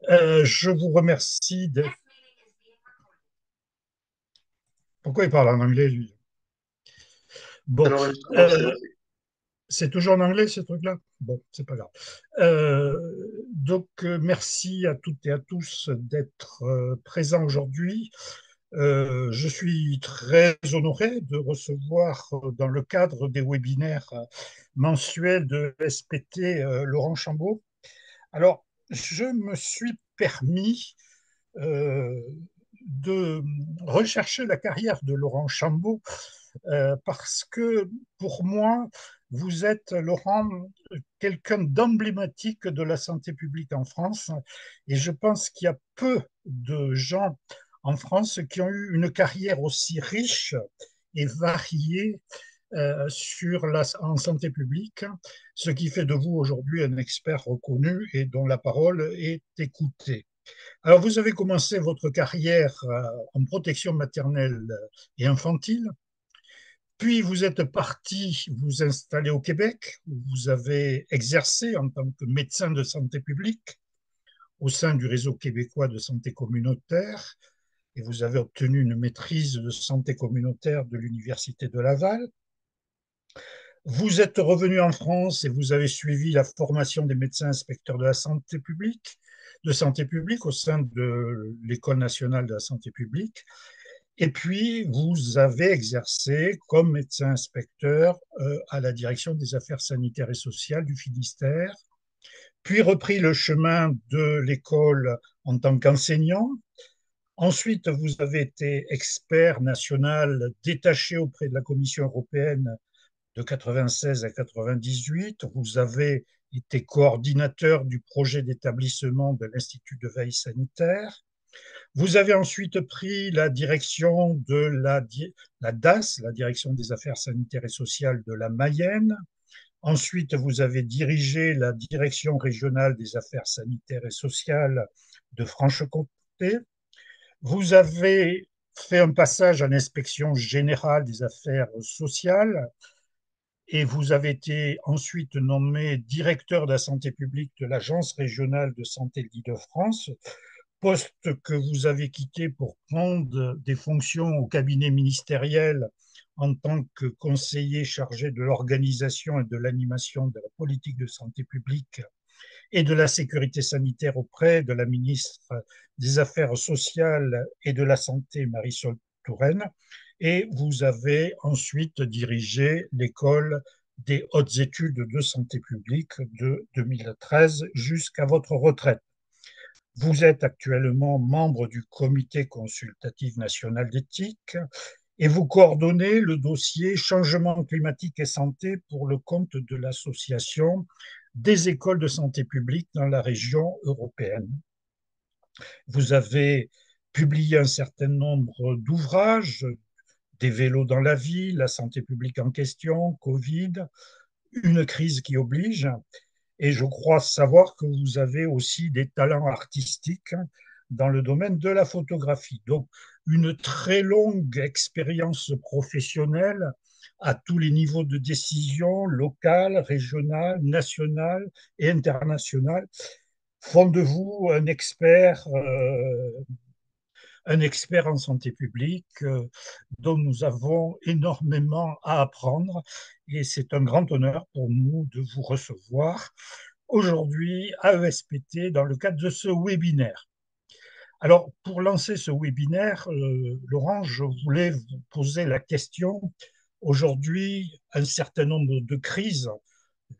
Je vous remercie de... Pourquoi il parle en anglais, lui? C'est Bon, l'enregistrement, c'est euh, bon. c'est toujours en anglais, ce truc-là? Bon, c'est pas grave. Merci à toutes et à tous d'être présents aujourd'hui. Je suis très honoré de recevoir dans le cadre des webinaires mensuels de SPT Laurent Chambaud. Alors, je me suis permis euh, de rechercher la carrière de Laurent Chambaud parce que pour moi, vous êtes, Laurent, quelqu'un d'emblématique de la santé publique en France et je pense qu'il y a peu de gens en France qui ont eu une carrière aussi riche et variée en santé publique, ce qui fait de vous aujourd'hui un expert reconnu et dont la parole est écoutée. Alors, vous avez commencé votre carrière en protection maternelle et infantile, puis vous êtes parti vous installer au Québec, où vous avez exercé en tant que médecin de santé publique au sein du réseau québécois de santé communautaire, et vous avez obtenu une maîtrise de santé communautaire de l'Université de Laval. Vous êtes revenu en France et vous avez suivi la formation des médecins inspecteurs de la santé publique au sein de l'École nationale de la santé publique. Et puis, vous avez exercé comme médecin inspecteur à la direction des affaires sanitaires et sociales du Finistère, puis repris le chemin de l'école en tant qu'enseignant. Ensuite, vous avez été expert national détaché auprès de la Commission européenne de 96 à 98. Vous avez été coordinateur du projet d'établissement de l'Institut de veille sanitaire. Vous avez ensuite pris la direction de la DAS, la direction des affaires sanitaires et sociales de la Mayenne. Ensuite, vous avez dirigé la direction régionale des affaires sanitaires et sociales de Franche-Comté. Vous avez fait un passage à l'inspection générale des affaires sociales et vous avez été ensuite nommé directeur de la santé publique de l'Agence régionale de santé de l'Île-de-France, poste que vous avez quitté pour prendre des fonctions au cabinet ministériel en tant que conseiller chargé de l'organisation et de l'animation de la politique de santé publique et de la sécurité sanitaire auprès de la ministre des Affaires sociales et de la Santé, Marisol Touraine. Et vous avez ensuite dirigé l'école des hautes études de santé publique de 2013 jusqu'à votre retraite. Vous êtes actuellement membre du Comité consultatif national d'éthique et vous coordonnez le dossier Changement climatique et santé pour le compte de l'Association des écoles de santé publique dans la région européenne. Vous avez publié un certain nombre d'ouvrages, Des vélos dans la vie, La santé publique en question, Covid, Une crise qui oblige. Et je crois savoir que vous avez aussi des talents artistiques dans le domaine de la photographie. Donc, une très longue expérience professionnelle à tous les niveaux de décision, local, régional, national et international, font de vous un expert en santé publique dont nous avons énormément à apprendre et c'est un grand honneur pour nous de vous recevoir aujourd'hui à ESPT dans le cadre de ce webinaire. Alors, pour lancer ce webinaire, Laurent, je voulais vous poser la question. Aujourd'hui, un certain nombre de crises,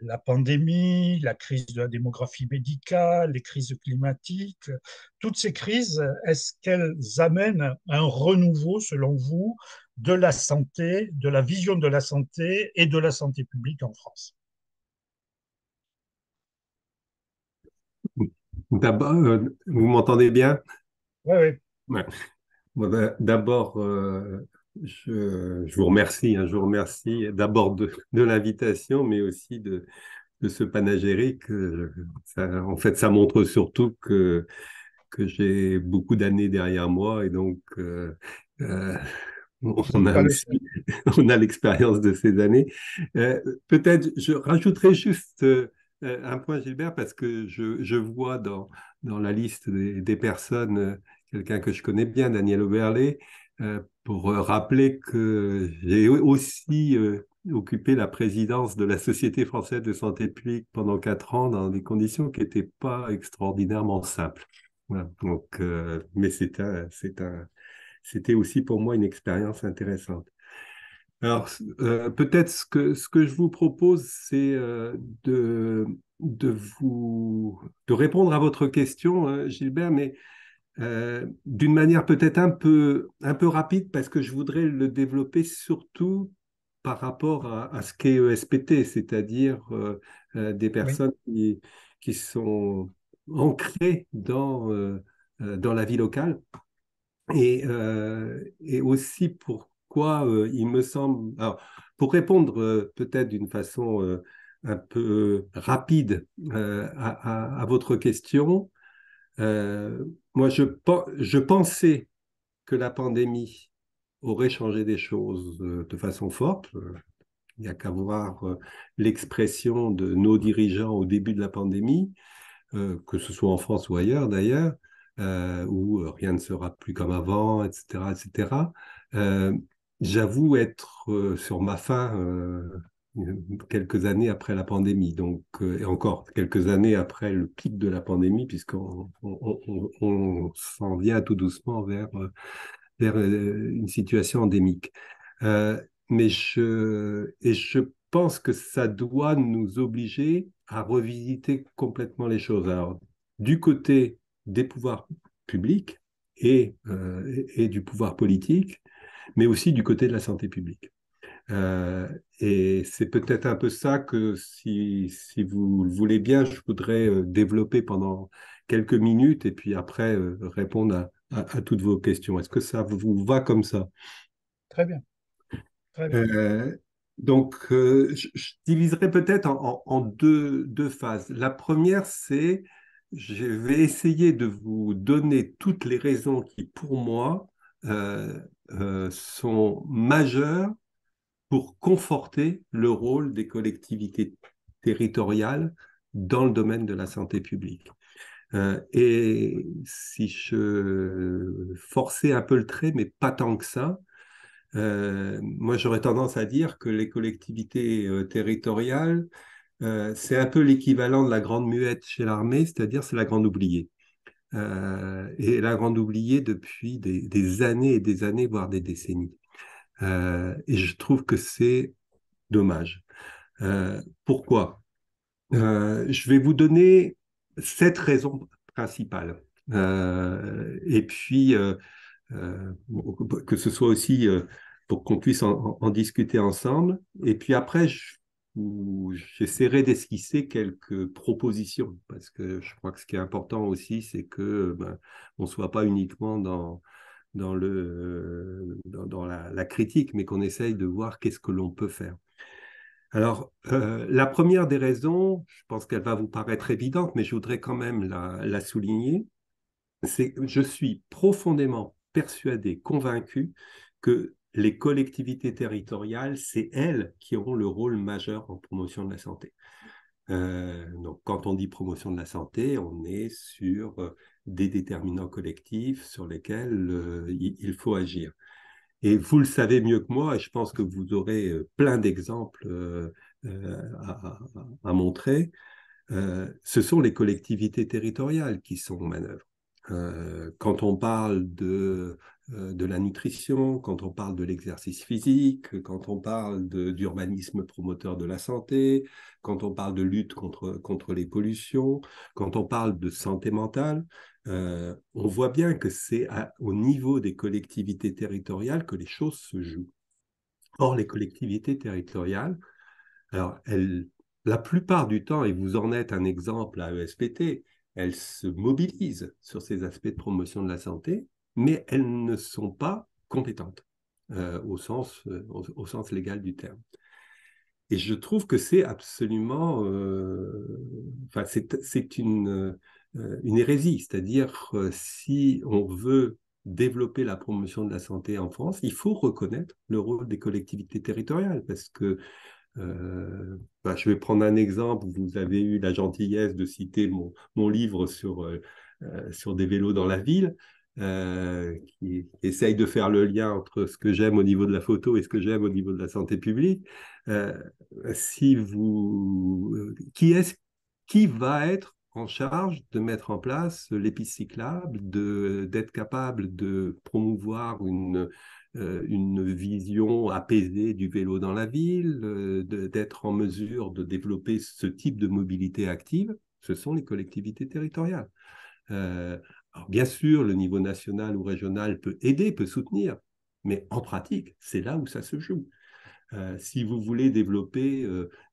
la pandémie, la crise de la démographie médicale, les crises climatiques, toutes ces crises, est-ce qu'elles amènent un renouveau, selon vous, de la santé, de la vision de la santé et de la santé publique en France? D'abord, vous m'entendez bien? Oui, oui. Ouais. Bon, d'abord, je vous remercie, hein, je vous remercie d'abord de l'invitation, mais aussi de ce panégyrique. En fait, ça montre surtout que j'ai beaucoup d'années derrière moi et donc euh, Vous on n'êtes a pas le aussi seul. on a l'expérience de ces années. Peut-être je rajouterai juste un point, Gilbert, parce que je vois dans la liste des personnes quelqu'un que je connais bien, Daniel Oberlé, pour rappeler que j'ai aussi occupé la présidence de la Société française de santé publique pendant 4 ans dans des conditions qui n'étaient pas extraordinairement simples. Voilà. Donc, mais c'était aussi pour moi une expérience intéressante. Alors, peut-être ce que je vous propose, c'est de, de répondre à votre question, Gilbert, mais d'une manière peut-être un peu rapide, parce que je voudrais le développer surtout par rapport à ce qu'est ESPT, c'est-à-dire des Oui, personnes qui sont ancrées dans la vie locale et aussi pourquoi il me semble. Alors, pour répondre peut-être d'une façon un peu rapide à votre question, moi je pensais que la pandémie aurait changé des choses de façon forte. Il n'y a qu'à voir l'expression de nos dirigeants au début de la pandémie que ce soit en France ou ailleurs d'ailleurs, où rien ne sera plus comme avant, etc., etc. Euh, J'avoue être sur ma fin quelques années après la pandémie, donc et encore quelques années après le pic de la pandémie, puisqu'on on s'en vient tout doucement vers une situation endémique. Euh, mais je pense que ça doit nous obliger à revisiter complètement les choses. Alors, du côté des pouvoirs publics et du pouvoir politique, mais aussi du côté de la santé publique. Euh, et c'est peut-être un peu ça que, si vous le voulez bien, je voudrais développer pendant quelques minutes et puis après répondre à toutes vos questions. Est-ce que ça vous va comme ça? très bien, très bien. Euh, donc, je diviserai peut-être en deux phases. La première, c'est, je vais essayer de vous donner toutes les raisons qui, pour moi, euh, sont majeures pour conforter le rôle des collectivités territoriales dans le domaine de la santé publique. Et si je forçais un peu le trait, mais pas tant que ça, moi j'aurais tendance à dire que les collectivités territoriales, c'est un peu l'équivalent de la grande muette chez l'armée, c'est-à-dire c'est la grande oubliée. Et la grande oubliée depuis des années et des années, voire des décennies. Et je trouve que c'est dommage. Pourquoi? Je vais vous donner 7 raisons principales. Et puis, bon, que ce soit aussi pour qu'on puisse en discuter ensemble. Et puis après, j'essaierai d'esquisser quelques propositions, parce que je crois que ce qui est important aussi, c'est que ben, on ne soit pas uniquement dans la critique, mais qu'on essaye de voir qu'est-ce que l'on peut faire. Alors, la première des raisons, je pense qu'elle va vous paraître évidente, mais je voudrais quand même la souligner, c'est que je suis profondément persuadé, convaincu que les collectivités territoriales, c'est elles qui auront le rôle majeur en promotion de la santé. Donc, quand on dit promotion de la santé, on est sur des déterminants collectifs sur lesquels il faut agir. Et vous le savez mieux que moi, et je pense que vous aurez plein d'exemples à montrer. Ce sont les collectivités territoriales qui sont en manœuvre. Quand on parle de la nutrition, quand on parle de l'exercice physique, quand on parle d'urbanisme promoteur de la santé, quand on parle de lutte contre les pollutions, quand on parle de santé mentale, on voit bien que c'est au niveau des collectivités territoriales que les choses se jouent. Or, les collectivités territoriales, alors, la plupart du temps, et vous en êtes un exemple à ESPT, elles se mobilisent sur ces aspects de promotion de la santé, mais elles ne sont pas compétentes au sens légal du terme. Et je trouve que c'est absolument, enfin, c'est une hérésie, c'est-à-dire si on veut développer la promotion de la santé en France, il faut reconnaître le rôle des collectivités territoriales, parce que Je vais prendre un exemple. Vous avez eu la gentillesse de citer mon livre sur des vélos dans la ville, qui essaye de faire le lien entre ce que j'aime au niveau de la photo et ce que j'aime au niveau de la santé publique. Euh, si vous, qui va être en charge de mettre en place les pistes cyclables, d'être capable de promouvoir une vision apaisée du vélo dans la ville, d'être en mesure de développer ce type de mobilité active? Ce sont les collectivités territoriales. Alors bien sûr, le niveau national ou régional peut aider, peut soutenir, mais en pratique, c'est là où ça se joue. Si vous voulez développer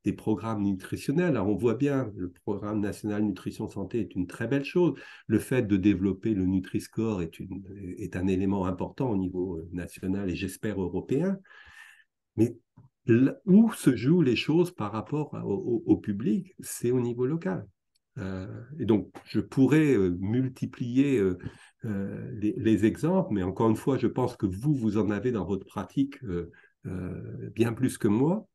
des programmes nutritionnels, alors on voit bien, le programme national nutrition santé est une très belle chose. Le fait de développer le Nutri-Score est un élément important au niveau national et j'espère européen. Mais où se jouent les choses par rapport au public, c'est au niveau local. Et donc, je pourrais multiplier les exemples, mais encore une fois, je pense que vous en avez dans votre pratique bien plus que moi.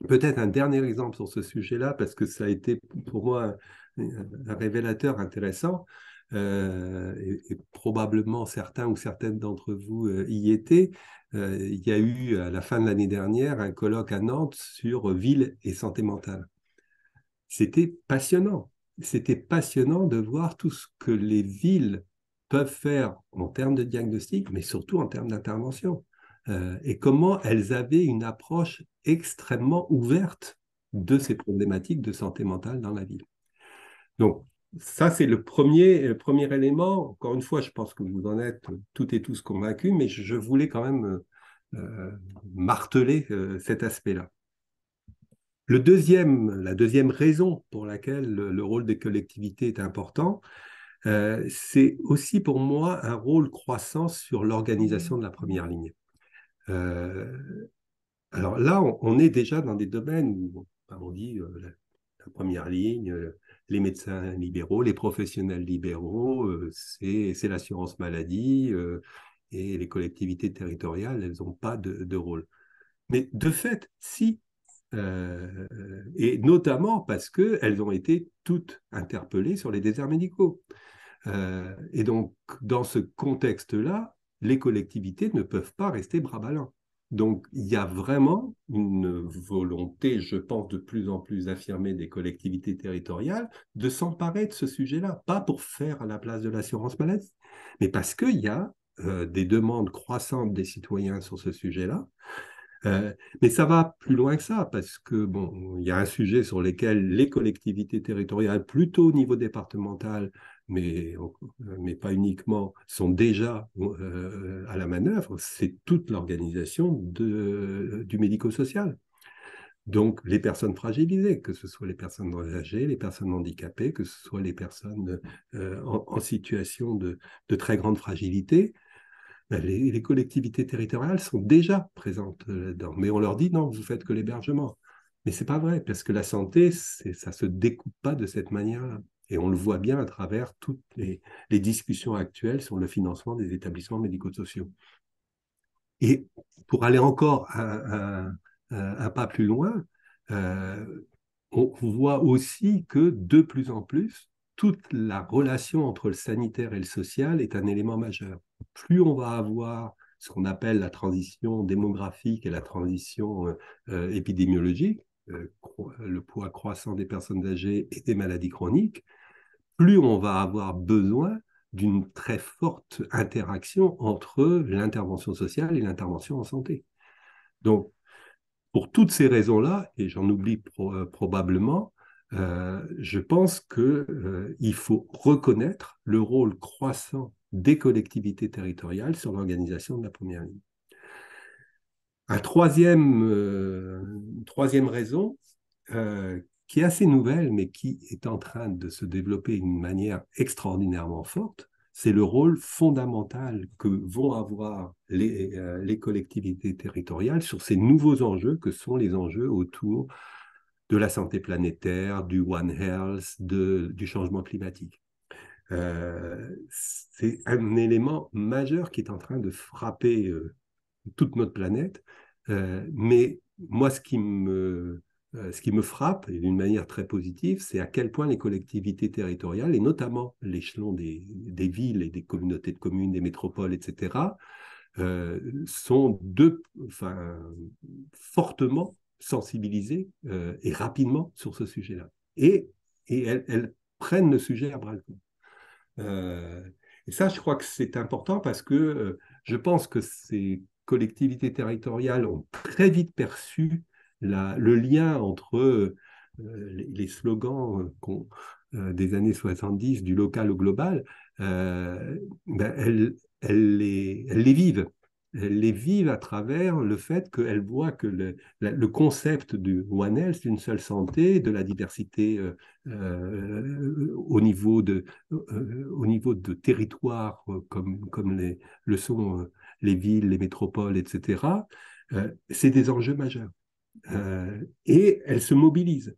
Peut-être un dernier exemple sur ce sujet-là, parce que ça a été pour moi un révélateur intéressant, et probablement certains ou certaines d'entre vous y étaient. Il y a eu à la fin de l'année dernière un colloque à Nantes sur ville et santé mentale. C'était passionnant. C'était passionnant de voir tout ce que les villes peuvent faire en termes de diagnostic, mais surtout en termes d'intervention. Et comment elles avaient une approche extrêmement ouverte de ces problématiques de santé mentale dans la ville. Donc, ça, c'est le premier élément. Encore une fois, je pense que vous en êtes toutes et tous convaincus, mais je voulais quand même marteler cet aspect-là. La deuxième raison pour laquelle le rôle des collectivités est important, c'est aussi pour moi un rôle croissant sur l'organisation de la première ligne. Euh, alors là, on est déjà dans des domaines où on dit la première ligne, les médecins libéraux, les professionnels libéraux, c'est l'assurance maladie et les collectivités territoriales, elles n'ont pas de rôle. Mais de fait, si et notamment parce qu'elles ont été toutes interpellées sur les déserts médicaux. Et donc, dans ce contexte-là, les collectivités ne peuvent pas rester bras ballants. Donc, il y a vraiment une volonté, je pense, de plus en plus affirmée des collectivités territoriales de s'emparer de ce sujet-là, pas pour faire à la place de l'assurance maladie, mais parce qu'il y a des demandes croissantes des citoyens sur ce sujet-là. Mais ça va plus loin que ça, parce que bon, il y a un sujet sur lequel les collectivités territoriales, plutôt au niveau départemental, mais pas uniquement, sont déjà à la manœuvre, c'est toute l'organisation du médico-social. Donc, les personnes fragilisées, que ce soit les personnes âgées, les personnes handicapées, que ce soit les personnes en situation de très grande fragilité, les collectivités territoriales sont déjà présentes là-dedans. Mais on leur dit non, vous faites que l'hébergement. Mais ce n'est pas vrai, parce que la santé, ça ne se découpe pas de cette manière-là. Et on le voit bien à travers toutes les discussions actuelles sur le financement des établissements médico-sociaux. Et pour aller encore un pas plus loin, on voit aussi que de plus en plus, toute la relation entre le sanitaire et le social est un élément majeur. Plus on va avoir ce qu'on appelle la transition démographique et la transition épidémiologique, le poids croissant des personnes âgées et des maladies chroniques, plus on va avoir besoin d'une très forte interaction entre l'intervention sociale et l'intervention en santé. Donc, pour toutes ces raisons-là, et j'en oublie probablement, je pense qu'il faut reconnaître le rôle croissant des collectivités territoriales sur l'organisation de la première ligne. Troisième raison, qui est assez nouvelle, mais qui est en train de se développer d'une manière extraordinairement forte, c'est le rôle fondamental que vont avoir les collectivités territoriales sur ces nouveaux enjeux que sont les enjeux autour de la santé planétaire, du One Health, du changement climatique. C'est un élément majeur qui est en train de frapper toute notre planète, mais moi, ce qui me frappe, et d'une manière très positive, c'est à quel point les collectivités territoriales, et notamment l'échelon des villes et des communautés de communes, des métropoles, etc., sont enfin, fortement sensibilisées et rapidement sur ce sujet-là. Et elles prennent le sujet à bras-le-corps. Euh, et ça, je crois que c'est important parce que je pense que ces collectivités territoriales ont très vite perçu le lien entre les slogans des années 70, du local au global. Ben, elles les vivent. Elles les vivent à travers le fait qu'elles voient que le concept du One Health, d'une seule santé, de la diversité au niveau de territoires comme le sont les villes, les métropoles, etc., c'est des enjeux majeurs. Et elles se mobilisent.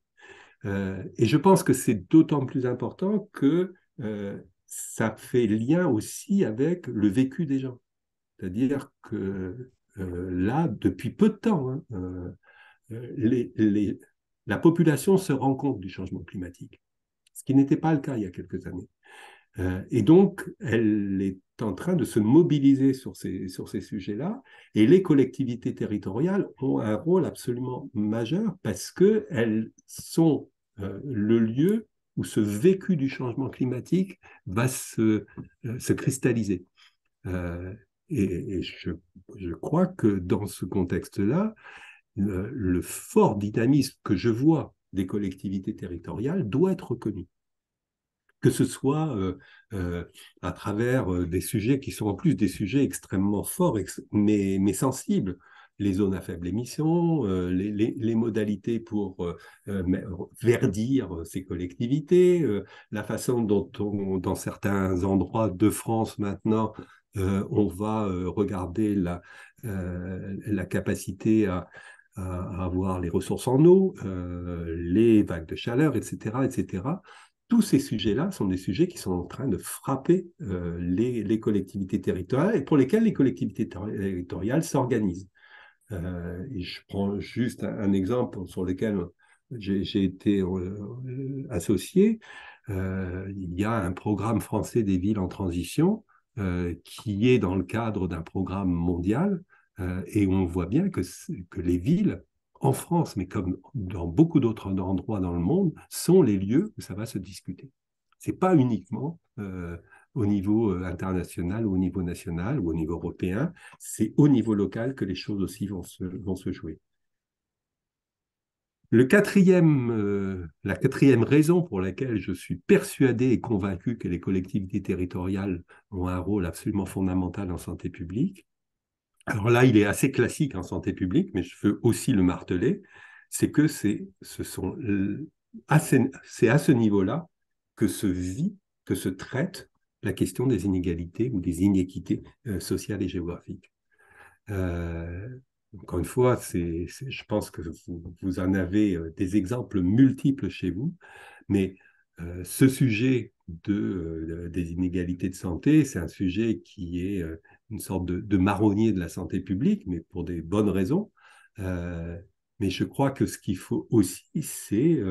Et je pense que c'est d'autant plus important que ça fait lien aussi avec le vécu des gens. C'est-à-dire que là, depuis peu de temps, hein, la population se rend compte du changement climatique, ce qui n'était pas le cas il y a quelques années. Et donc, elle est en train de se mobiliser sur ces sujets-là. Et les collectivités territoriales ont un rôle absolument majeur parce qu'elles sont le lieu où ce vécu du changement climatique va se cristalliser. Euh, et je crois que dans ce contexte-là, le fort dynamisme que je vois des collectivités territoriales doit être reconnu, que ce soit à travers des sujets qui sont en plus des sujets extrêmement forts, mais sensibles. Les zones à faible émission, les modalités pour verdir ces collectivités, la façon dont dans certains endroits de France maintenant, on va regarder la capacité à avoir les ressources en eau, les vagues de chaleur, etc., etc. Tous ces sujets-là sont des sujets qui sont en train de frapper les collectivités territoriales et pour lesquels les collectivités territoriales s'organisent. Et je prends juste un exemple sur lequel j'ai été associé. Il y a un programme français des villes en transition qui est dans le cadre d'un programme mondial et on voit bien que les villes en France, mais comme dans beaucoup d'autres endroits dans le monde, sont les lieux où ça va se discuter. Ce n'est pas uniquement au niveau international ou au niveau national ou au niveau européen, c'est au niveau local que les choses aussi vont se jouer. La quatrième raison pour laquelle je suis persuadé et convaincu que les collectivités territoriales ont un rôle absolument fondamental en santé publique, alors là, il est assez classique en santé publique, mais je veux aussi le marteler, c'est que c'est à ce niveau-là que se vit, que se traite la question des inégalités ou des inéquités sociales et géographiques. Euh, Encore une fois, je pense que vous en avez des exemples multiples chez vous, mais ce sujet des inégalités de santé, c'est un sujet qui est une sorte de marronnier de la santé publique, mais pour des bonnes raisons. Euh, mais je crois que ce qu'il faut aussi, c'est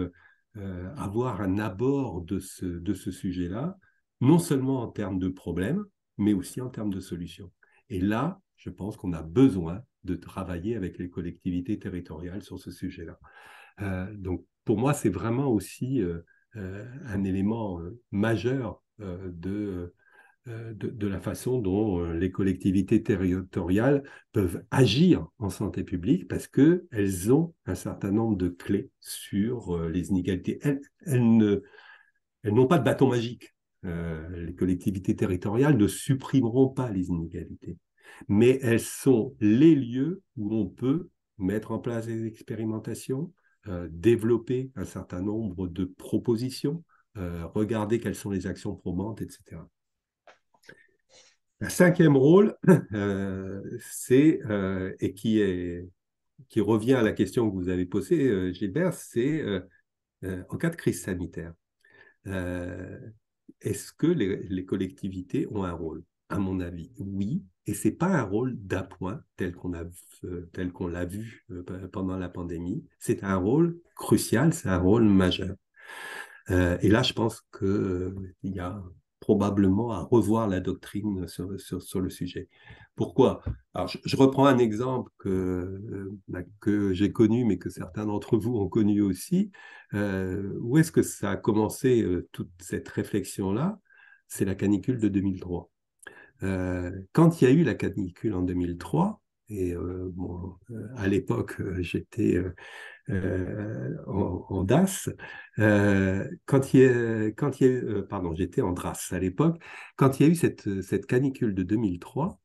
avoir un abord de ce sujet-là, non seulement en termes de problèmes, mais aussi en termes de solutions. Et là, je pense qu'on a besoin de travailler avec les collectivités territoriales sur ce sujet-là. Donc, pour moi, c'est vraiment aussi un élément majeur de la façon dont les collectivités territoriales peuvent agir en santé publique parce qu'elles ont un certain nombre de clés sur les inégalités. Elles n'ont pas de bâton magique. Les collectivités territoriales ne supprimeront pas les inégalités, mais elles sont les lieux où on peut mettre en place des expérimentations, développer un certain nombre de propositions, regarder quelles sont les actions probantes, etc. Un cinquième rôle, et qui revient à la question que vous avez posée, Gilbert, c'est en cas de crise sanitaire. Est-ce que les collectivités ont un rôle? À mon avis, oui. Et ce n'est pas un rôle d'appoint tel qu'on l'a vu pendant la pandémie. C'est un rôle crucial, c'est un rôle majeur. Et là, je pense qu'il y a probablement à revoir la doctrine sur le sujet. Pourquoi? Alors, je reprends un exemple que j'ai connu, mais que certains d'entre vous ont connu aussi. Où est-ce que ça a commencé, toute cette réflexion-là? C'est la canicule de 2003. Quand il y a eu la canicule en 2003, et bon, à l'époque, j'étais en DAS. Quand il y a eu, pardon, j'étais en DRAS à l'époque. Quand il y a eu cette canicule de 2003,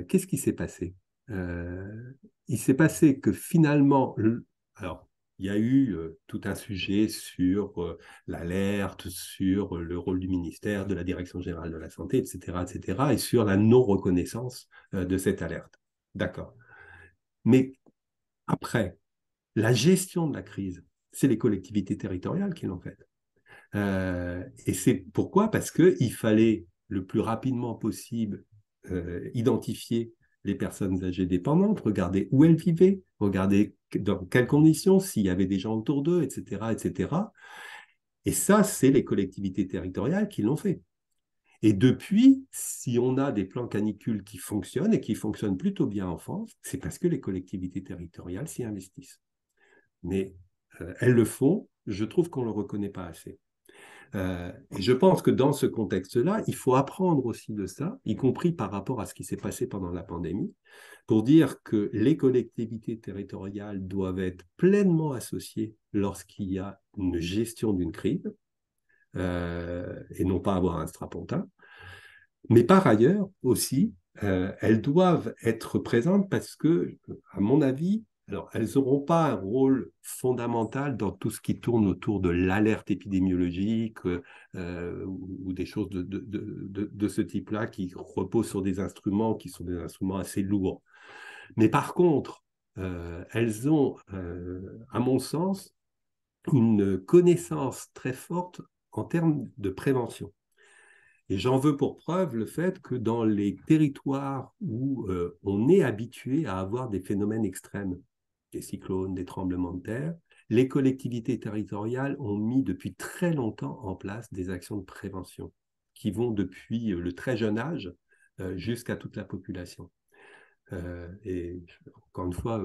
qu'est-ce qui s'est passé? Il s'est passé que finalement, alors, il y a eu tout un sujet sur l'alerte, sur le rôle du ministère, de la Direction générale de la santé, etc., etc., et sur la non-reconnaissance de cette alerte. D'accord. Mais après, la gestion de la crise, c'est les collectivités territoriales qui l'ont faite. Et c'est pourquoi? Parce qu'il fallait le plus rapidement possible identifier les personnes âgées dépendantes, regarder où elles vivaient, regarder dans quelles conditions, s'il y avait des gens autour d'eux, etc., etc. Et ça, c'est les collectivités territoriales qui l'ont fait. Et depuis, si on a des plans canicules qui fonctionnent et qui fonctionnent plutôt bien en France, c'est parce que les collectivités territoriales s'y investissent. Mais elles le font, je trouve qu'on ne le reconnaît pas assez. Et je pense que dans ce contexte-là, il faut apprendre aussi de ça, y compris par rapport à ce qui s'est passé pendant la pandémie, pour dire que les collectivités territoriales doivent être pleinement associées lorsqu'il y a une gestion d'une crise, et non pas avoir un strapontin. Mais par ailleurs aussi, elles doivent être présentes parce que, à mon avis, alors, elles n'auront pas un rôle fondamental dans tout ce qui tourne autour de l'alerte épidémiologique ou des choses de ce type-là qui reposent sur des instruments qui sont des instruments assez lourds. Mais par contre, elles ont, à mon sens, une connaissance très forte en termes de prévention. Et j'en veux pour preuve le fait que dans les territoires où on est habitué à avoir des phénomènes extrêmes, des cyclones, des tremblements de terre, les collectivités territoriales ont mis depuis très longtemps en place des actions de prévention qui vont depuis le très jeune âge jusqu'à toute la population. Et encore une fois,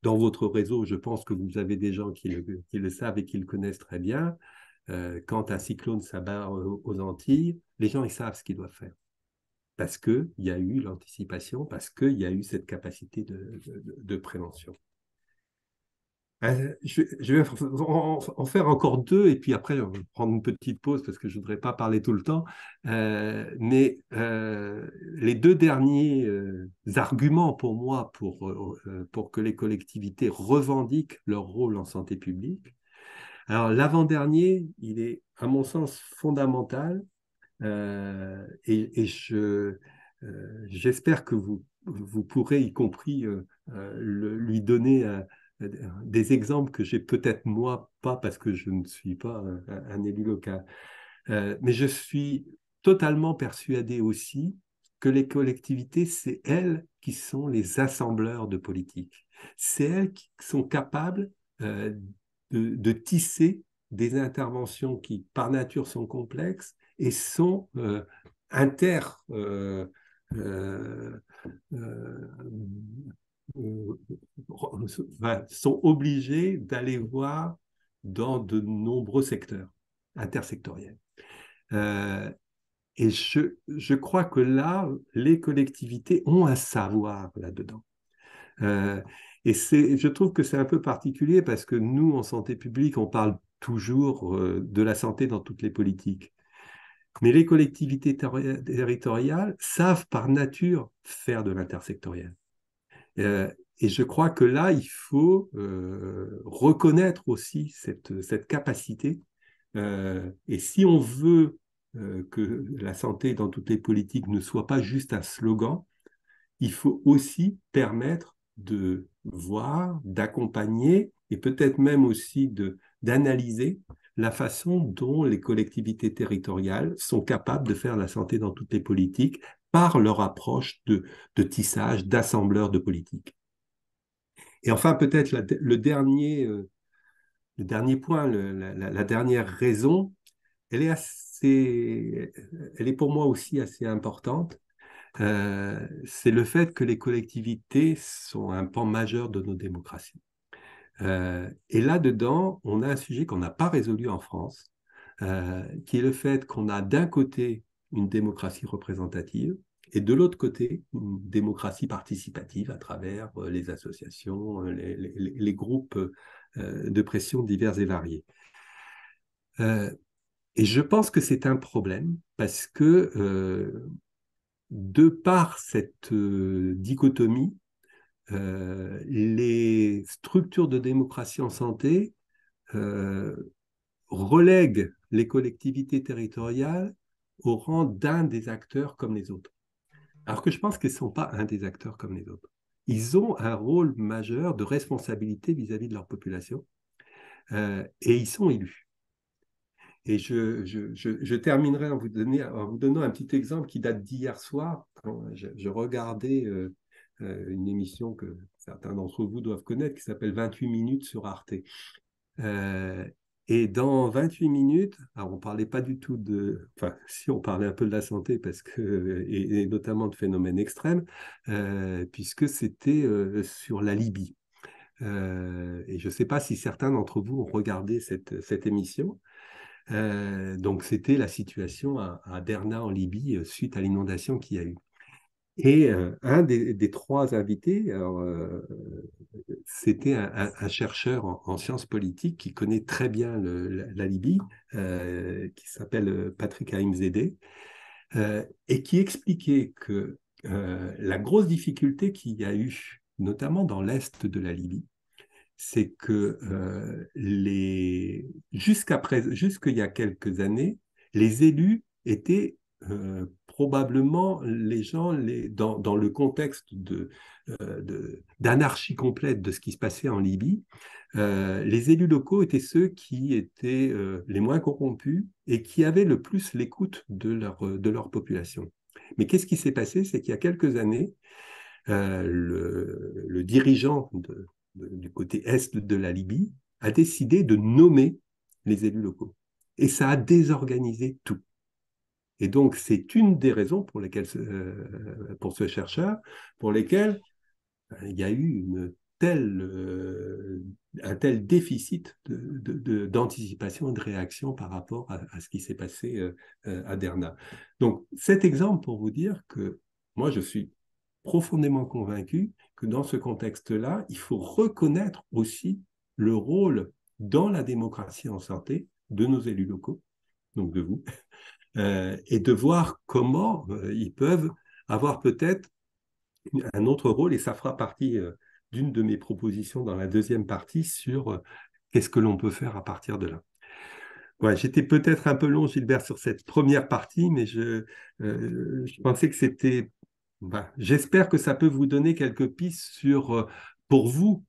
dans votre réseau, je pense que vous avez des gens qui le savent et qui le connaissent très bien. Quand un cyclone s'abat aux Antilles, les gens ils savent ce qu'ils doivent faire. Parce qu'il y a eu l'anticipation, parce qu'il y a eu cette capacité de prévention. Je vais en faire encore deux, et puis après, on va prendre une petite pause parce que je ne voudrais pas parler tout le temps. Mais les deux derniers arguments pour moi pour que les collectivités revendiquent leur rôle en santé publique. Alors, l'avant-dernier, il est, à mon sens, fondamental et j'espère que vous pourrez, y compris, lui donner des exemples que j'ai peut-être moi pas parce que je ne suis pas un élu local. Mais je suis totalement persuadé aussi que les collectivités, c'est elles qui sont les assembleurs de politique. C'est elles qui sont capables de tisser des interventions qui, par nature, sont complexes et sont inter... sont obligés d'aller voir dans de nombreux secteurs intersectoriels. Et je crois que là, les collectivités ont un savoir là-dedans. Et je trouve que c'est un peu particulier parce que nous, en santé publique, on parle toujours de la santé dans toutes les politiques. Mais les collectivités territoriales savent par nature faire de l'intersectoriel. Et je crois que là, il faut reconnaître aussi cette capacité. Et si on veut que la santé dans toutes les politiques ne soit pas juste un slogan, il faut aussi permettre de voir, d'accompagner et peut-être même aussi d'analyser la façon dont les collectivités territoriales sont capables de faire la santé dans toutes les politiques par leur approche de tissage, d'assembleur de politique. Et enfin, peut-être le dernier point, la dernière raison, elle est pour moi aussi assez importante. C'est le fait que les collectivités sont un pan majeur de nos démocraties. Et là-dedans, on a un sujet qu'on n'a pas résolu en France, qui est le fait qu'on a d'un côté une démocratie représentative et de l'autre côté une démocratie participative à travers les associations, les groupes de pression divers et variés. Euh, et je pense que c'est un problème parce que de par cette dichotomie, les structures de démocratie en santé euh, relèguent les collectivités territoriales au rang d'un des acteurs comme les autres. Alors que je pense qu'ils ne sont pas un des acteurs comme les autres. Ils ont un rôle majeur de responsabilité vis-à-vis de leur population et ils sont élus. Et je terminerai en vous donnant un petit exemple qui date d'hier soir. Quand je regardais une émission que certains d'entre vous doivent connaître qui s'appelle 28 minutes sur Arte. Euh, et dans 28 minutes, alors on ne parlait pas du tout de... Enfin, si on parlait un peu de la santé, parce que, et notamment de phénomènes extrêmes, puisque c'était sur la Libye. Et je ne sais pas si certains d'entre vous ont regardé cette émission. Donc, c'était la situation à Derna en Libye suite à l'inondation qu'il y a eu. Et un des trois invités, alors, c'était un chercheur en sciences politiques qui connaît très bien la Libye, qui s'appelle Patrick Haïmzadeh, et qui expliquait que la grosse difficulté qu'il y a eu, notamment dans l'est de la Libye, c'est que jusqu'il y a quelques années, les élus étaient probablement les gens, dans le contexte d'anarchie complète de ce qui se passait en Libye, les élus locaux étaient ceux qui étaient les moins corrompus et qui avaient le plus l'écoute de leur population. Mais qu'est-ce qui s'est passé? C'est qu'il y a quelques années, le dirigeant du côté est de la Libye a décidé de nommer les élus locaux. Et ça a désorganisé tout. Et donc, c'est une des raisons pour lesquelles, pour ce chercheur, pour lesquelles il y a eu un tel déficit d'anticipation et de réaction par rapport à ce qui s'est passé à Derna. Donc, cet exemple pour vous dire que moi, je suis profondément convaincu que dans ce contexte-là, il faut reconnaître aussi le rôle dans la démocratie en santé de nos élus locaux, donc de vous, et de voir comment ils peuvent avoir peut-être un autre rôle, et ça fera partie d'une de mes propositions dans la deuxième partie sur qu'est-ce que l'on peut faire à partir de là. Ouais, j'étais peut-être un peu long, Gilbert, sur cette première partie, mais je pensais que c'était... j'espère que ça peut vous donner quelques pistes sur, pour vous,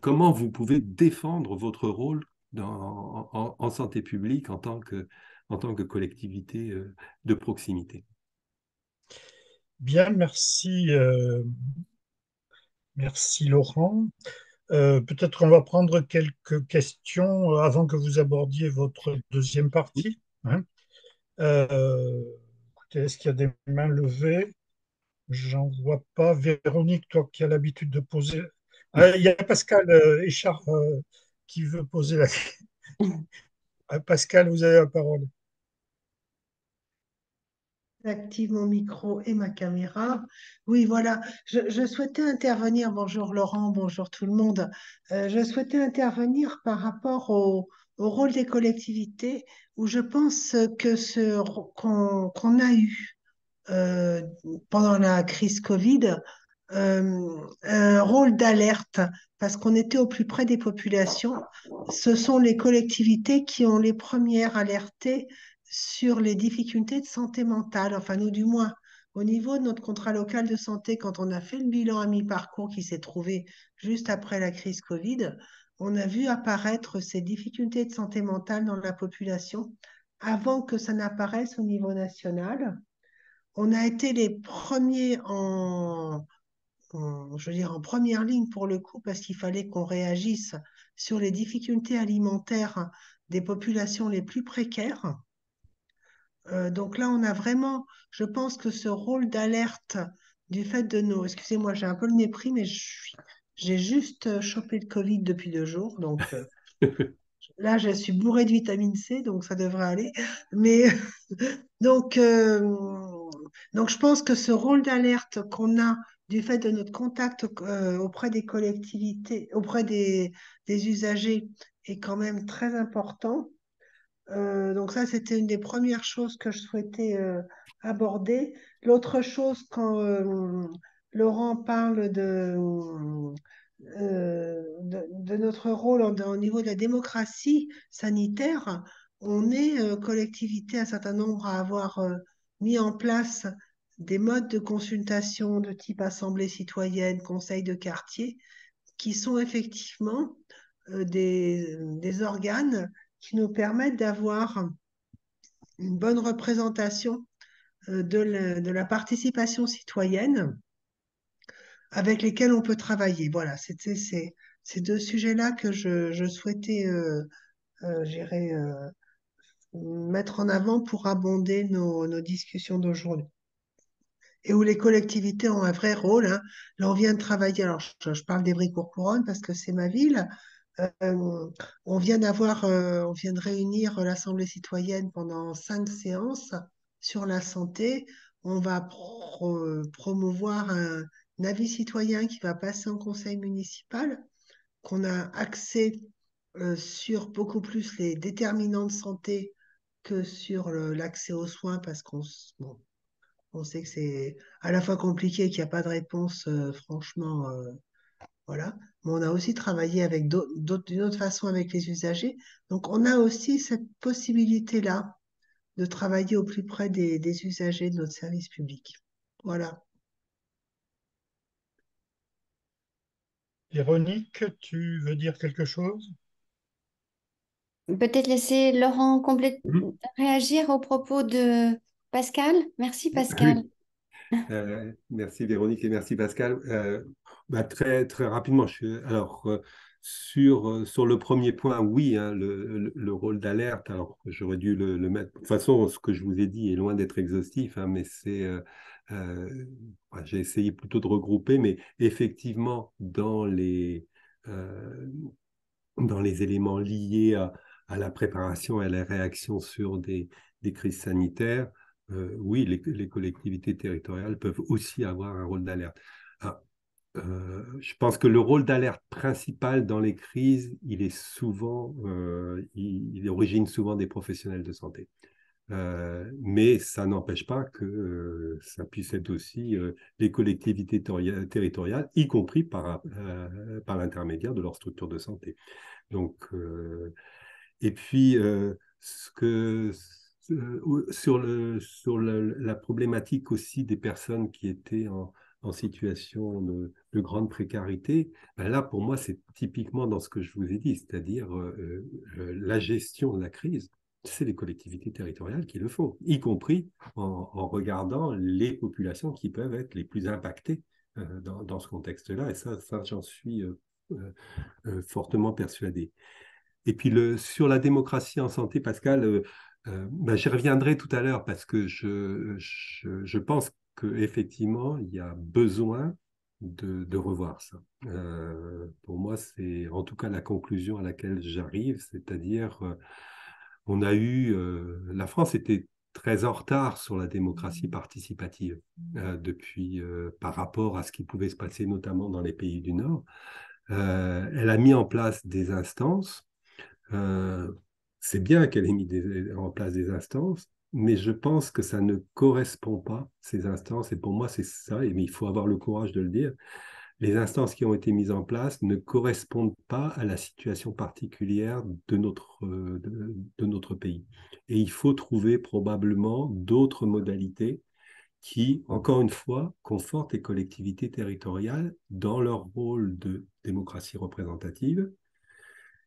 comment vous pouvez défendre votre rôle en santé publique en tant que collectivité de proximité. Bien, merci, merci Laurent. Peut-être on va prendre quelques questions avant que vous abordiez votre deuxième partie, hein. Écoutez, est-ce qu'il y a des mains levées? J'en vois pas. Véronique, toi qui as l'habitude de poser. Ah, il y a Pascal Échard qui veut poser la question. Pascal, vous avez la parole. J'active mon micro et ma caméra. Oui, voilà. Je souhaitais intervenir. Bonjour Laurent, bonjour tout le monde. Je souhaitais intervenir par rapport au rôle des collectivités, où je pense que qu'on a eu euh, pendant la crise Covid un rôle d'alerte parce qu'on était au plus près des populations. Ce sont les collectivités qui ont les premières alertées sur les difficultés de santé mentale, enfin nous du moins. Au niveau de notre contrat local de santé, quand on a fait le bilan à mi-parcours qui s'est trouvé juste après la crise Covid, on a vu apparaître ces difficultés de santé mentale dans la population avant que ça n'apparaisse au niveau national. on a été les premiers je veux dire, en première ligne pour le coup, parce qu'il fallait qu'on réagisse sur les difficultés alimentaires des populations les plus précaires. Donc là, on a vraiment, je pense que ce rôle d'alerte du fait de nos, excusez-moi, j'ai un peu le nez pris, mais j'ai juste chopé le Covid depuis 2 jours, donc là, je suis bourrée de vitamine C, donc ça devrait aller. Mais donc, donc, je pense que ce rôle d'alerte qu'on a du fait de notre contact auprès des collectivités, auprès des usagers, est quand même très important. Donc ça, c'était une des premières choses que je souhaitais aborder. L'autre chose, quand Laurent parle de notre rôle au niveau de la démocratie sanitaire, on est collectivité un certain nombre à avoir mis en place des modes de consultation de type assemblée citoyenne, conseil de quartier, qui sont effectivement des organes qui nous permettent d'avoir une bonne représentation de la participation citoyenne avec lesquels on peut travailler. Voilà, c'était ces 2 sujets-là que je souhaitais j'irais, mettre en avant pour abonder nos discussions d'aujourd'hui. Et où les collectivités ont un vrai rôle, hein. Là, on vient de travailler, alors je parle d'Évry-Courcouronnes parce que c'est ma ville. On vient de réunir l'Assemblée citoyenne pendant 5 séances sur la santé. On va promouvoir un avis citoyen qui va passer en conseil municipal, qu'on a axé sur beaucoup plus les déterminants de santé que sur l'accès aux soins, parce bon, on sait que c'est à la fois compliqué et qu'il n'y a pas de réponse, franchement. Voilà. Mais on a aussi travaillé avec d'une autre façon avec les usagers. Donc, on a aussi cette possibilité-là de travailler au plus près des usagers de notre service public. Voilà. Véronique, tu veux dire quelque chose? Peut-être laisser Laurent Mhm. réagir au propos de Pascal. Merci Pascal. Oui. Merci Véronique et merci Pascal. Très, très rapidement, sur le premier point, oui, hein, le rôle d'alerte, alors j'aurais dû le mettre. De toute façon, ce que je vous ai dit est loin d'être exhaustif, hein, mais j'ai essayé plutôt de regrouper, mais effectivement, euh, dans les éléments liés à la préparation et à la réaction sur des crises sanitaires, oui, les collectivités territoriales peuvent aussi avoir un rôle d'alerte. Ah, je pense que le rôle d'alerte principal dans les crises, il origine souvent des professionnels de santé. Mais ça n'empêche pas que ça puisse être aussi les collectivités territoriales, y compris par l'intermédiaire de leurs structures de santé. Donc, et puis, sur la problématique aussi des personnes qui étaient en situation de grande précarité, ben là, pour moi, c'est typiquement dans ce que je vous ai dit, c'est-à-dire la gestion de la crise. C'est les collectivités territoriales qui le font, y compris en regardant les populations qui peuvent être les plus impactées dans ce contexte-là. Et ça j'en suis fortement persuadé. Et puis sur la démocratie en santé, Pascal, j'y reviendrai tout à l'heure parce que je pense qu'effectivement, il y a besoin de revoir ça. Pour moi, c'est en tout cas la conclusion à laquelle j'arrive, c'est-à-dire la France était très en retard sur la démocratie participative par rapport à ce qui pouvait se passer notamment dans les pays du Nord. Elle a mis en place des instances. euh, c'est bien qu'elle ait mis en place des instances, mais je pense que ça ne correspond pas, ces instances, et pour moi c'est ça, mais il faut avoir le courage de le dire. Les instances qui ont été mises en place ne correspondent pas à la situation particulière de notre pays. Et il faut trouver probablement d'autres modalités qui, encore une fois, confortent les collectivités territoriales dans leur rôle de démocratie représentative,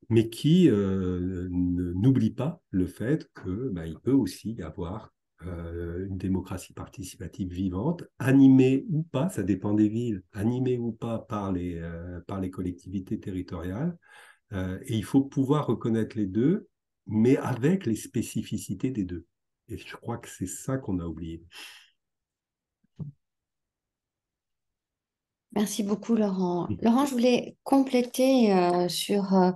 mais qui n'oublie pas le fait que il peut aussi y avoir une démocratie participative vivante, animée ou pas, ça dépend des villes, animée ou pas par les collectivités territoriales. Et il faut pouvoir reconnaître les deux, mais avec les spécificités des deux. Et je crois que c'est ça qu'on a oublié. Merci beaucoup, Laurent. Laurent, je voulais compléter sur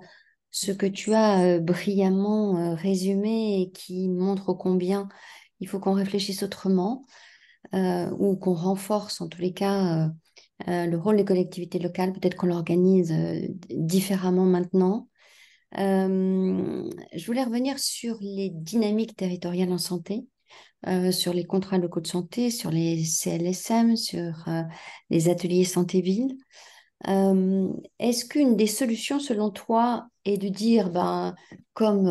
ce que tu as brillamment résumé et qui montre combien il faut qu'on réfléchisse autrement ou qu'on renforce en tous les cas le rôle des collectivités locales. Peut-être qu'on l'organise différemment maintenant. Je voulais revenir sur les dynamiques territoriales en santé, sur les contrats locaux de santé, sur les CLSM, sur les ateliers santé-ville. Est-ce qu'une des solutions, selon toi, est de dire, ben, comme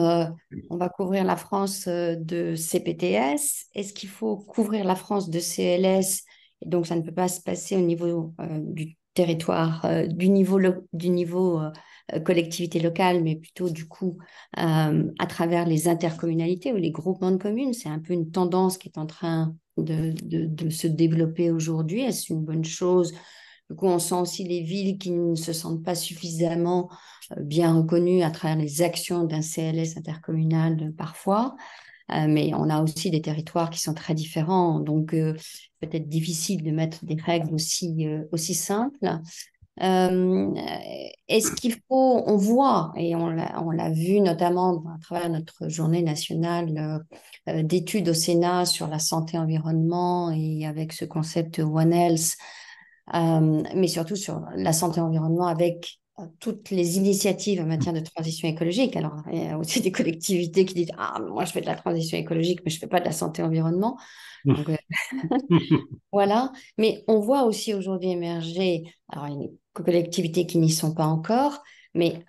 on va couvrir la France de CPTS, est-ce qu'il faut couvrir la France de CLS? Et donc, ça ne peut pas se passer au niveau du territoire, du niveau collectivité locale, mais plutôt du coup à travers les intercommunalités ou les groupements de communes. C'est un peu une tendance qui est en train de se développer aujourd'hui. Est-ce une bonne chose? Du coup, on sent aussi les villes qui ne se sentent pas suffisamment bien reconnues à travers les actions d'un CLS intercommunal parfois. Mais on a aussi des territoires qui sont très différents, donc peut-être difficile de mettre des règles aussi simples. Est-ce qu'il faut, on voit, et on l'a vu notamment à travers notre journée nationale d'études au Sénat sur la santé-environnement et avec ce concept One Health, mais surtout sur la santé-environnement avec toutes les initiatives en matière de transition écologique. Alors, il y a aussi des collectivités qui disent, ah, moi, je fais de la transition écologique, mais je ne fais pas de la santé-environnement. Donc, voilà. Mais on voit aussi aujourd'hui émerger, alors, il y a des collectivités qui n'y sont pas encore, mais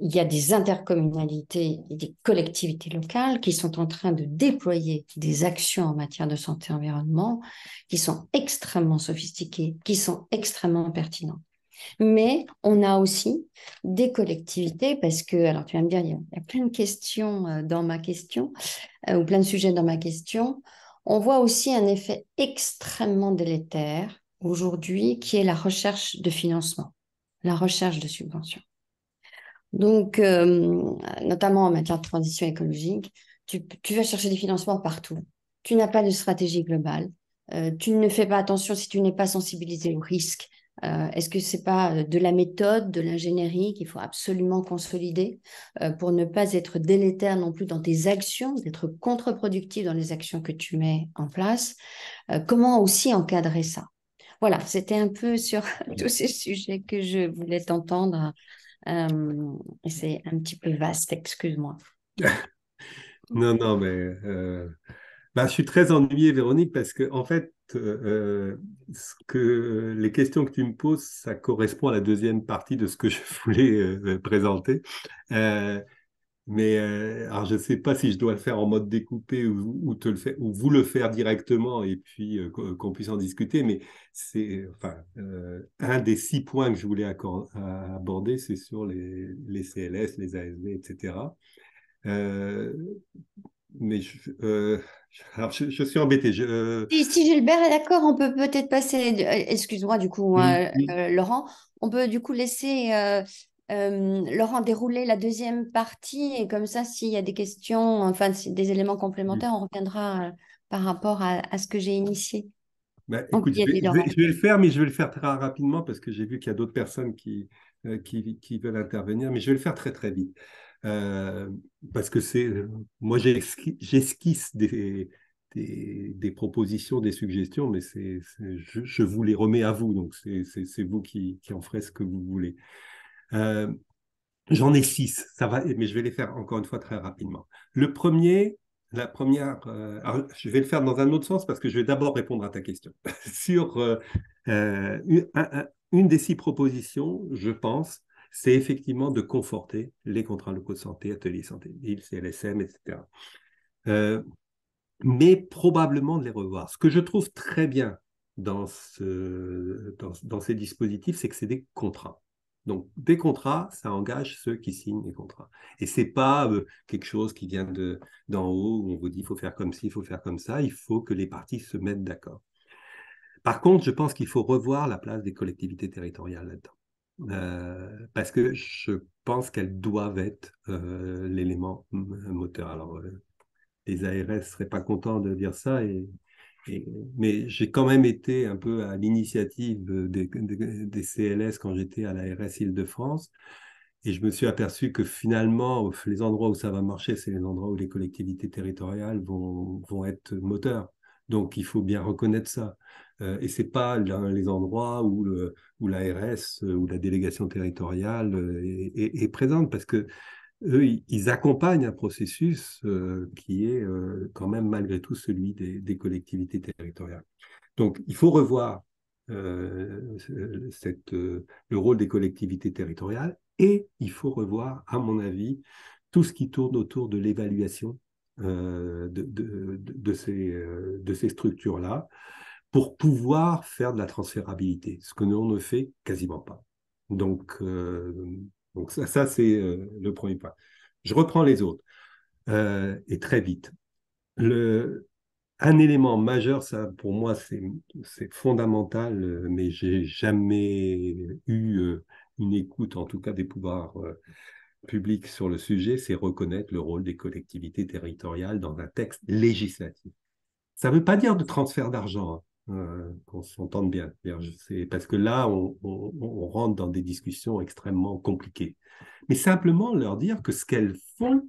il y a des intercommunalités et des collectivités locales qui sont en train de déployer des actions en matière de santé-environnement qui sont extrêmement sophistiquées, qui sont extrêmement pertinentes. Mais on a aussi des collectivités, parce que, alors tu vas me dire, il y a plein de questions dans ma question, ou plein de sujets dans ma question. On voit aussi un effet extrêmement délétère aujourd'hui, qui est la recherche de financement, la recherche de subventions. Donc, notamment en matière de transition écologique, tu vas chercher des financements partout. Tu n'as pas de stratégie globale. Tu ne fais pas attention si tu n'es pas sensibilisé au risque. Est-ce que c'est pas de la méthode, de l'ingénierie qu'il faut absolument consolider pour ne pas être délétère non plus dans tes actions, d'être contre-productif dans les actions que tu mets en place? Comment aussi encadrer ça? Voilà, c'était un peu sur tous ces sujets que je voulais t'entendre. Et c'est un petit peu vaste, excuse-moi. Non, non, mais bah, je suis très ennuyé, Véronique, parce que en fait, les questions que tu me poses, ça correspond à la deuxième partie de ce que je voulais présenter. Euh, mais alors, je ne sais pas si je dois le faire en mode découpé ou te le faire, ou vous le faire directement et puis qu'on puisse en discuter. Mais c'est enfin, un des 6 points que je voulais aborder, c'est sur les CLS, les ASV, etc. Euh, mais alors je suis embêté. Si Gilbert est d'accord, on peut peut-être passer, excuse-moi du coup, Oui. Laurent, on peut du coup laisser Laurent dérouler la deuxième partie et comme ça, s'il y a des questions, enfin des éléments complémentaires, on reviendra par rapport à ce que j'ai initié. Bah, Donc, écoute, il y a dit Laurent. je vais le faire, mais je vais le faire très rapidement parce que j'ai vu qu'il y a d'autres personnes qui veulent intervenir, mais je vais le faire très très vite. Euh, Parce que moi j'esquisse des propositions, des suggestions, mais je vous les remets à vous, donc c'est vous qui en ferez ce que vous voulez. Euh, J'en ai 6, ça va, mais je vais les faire encore une fois très rapidement. Le premier, la première, alors, je vais le faire dans un autre sens parce que je vais d'abord répondre à ta question. Sur une des 6 propositions, je pense, c'est effectivement de conforter les contrats locaux de santé, ateliers santé, ville, CLSM, etc. Euh, mais probablement de les revoir. Ce que je trouve très bien dans ces dispositifs, c'est que c'est des contrats. Donc, des contrats, ça engage ceux qui signent les contrats. Et ce n'est pas quelque chose qui vient d'en haut, où on vous dit il faut faire comme ci, il faut faire comme ça. Il faut que les parties se mettent d'accord. Par contre, je pense qu'il faut revoir la place des collectivités territoriales là-dedans. Parce que je pense qu'elles doivent être l'élément moteur. Alors, les ARS ne seraient pas contents de dire ça, mais j'ai quand même été un peu à l'initiative des CLS quand j'étais à l'ARS Île-de-France. Et je me suis aperçu que finalement, les endroits où ça va marcher, c'est les endroits où les collectivités territoriales vont être moteurs. Donc, il faut bien reconnaître ça. Et ce n'est pas les endroits où l'ARS ou la délégation territoriale est présente, parce que eux, ils accompagnent un processus qui est quand même malgré tout celui des collectivités territoriales. Donc, il faut revoir le rôle des collectivités territoriales et il faut revoir, à mon avis, tout ce qui tourne autour de l'évaluation de ces structures-là pour pouvoir faire de la transférabilité, ce que l'on ne fait quasiment pas. Donc ça c'est le premier point. Je reprends les autres, et très vite. Un élément majeur, ça pour moi c'est fondamental, mais j'ai jamais eu une écoute, en tout cas des pouvoirs publics sur le sujet, c'est reconnaître le rôle des collectivités territoriales dans un texte législatif. Ça ne veut pas dire de transfert d'argent, hein, qu'on s'entende bien. C'est parce que là, on rentre dans des discussions extrêmement compliquées. Mais simplement leur dire que ce qu'elles font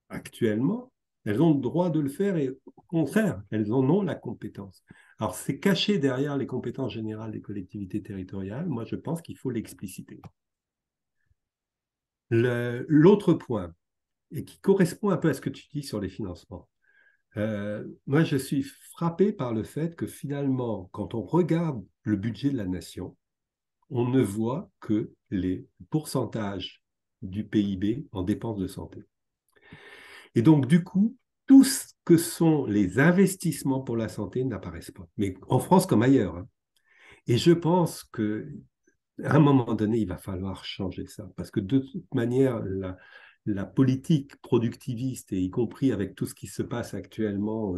actuellement, elles ont le droit de le faire et au contraire, elles en ont la compétence. Alors, c'est caché derrière les compétences générales des collectivités territoriales. Moi, je pense qu'il faut l'expliciter. L'autre point, et qui correspond un peu à ce que tu dis sur les financements, moi, je suis frappé par le fait que finalement, quand on regarde le budget de la nation, on ne voit que les pourcentages du PIB en dépenses de santé. Et donc, du coup, tout ce que sont les investissements pour la santé n'apparaissent pas, mais en France comme ailleurs, hein. Et je pense qu'à un moment donné, il va falloir changer ça, parce que de toute manière, la politique productiviste, et y compris avec tout ce qui se passe actuellement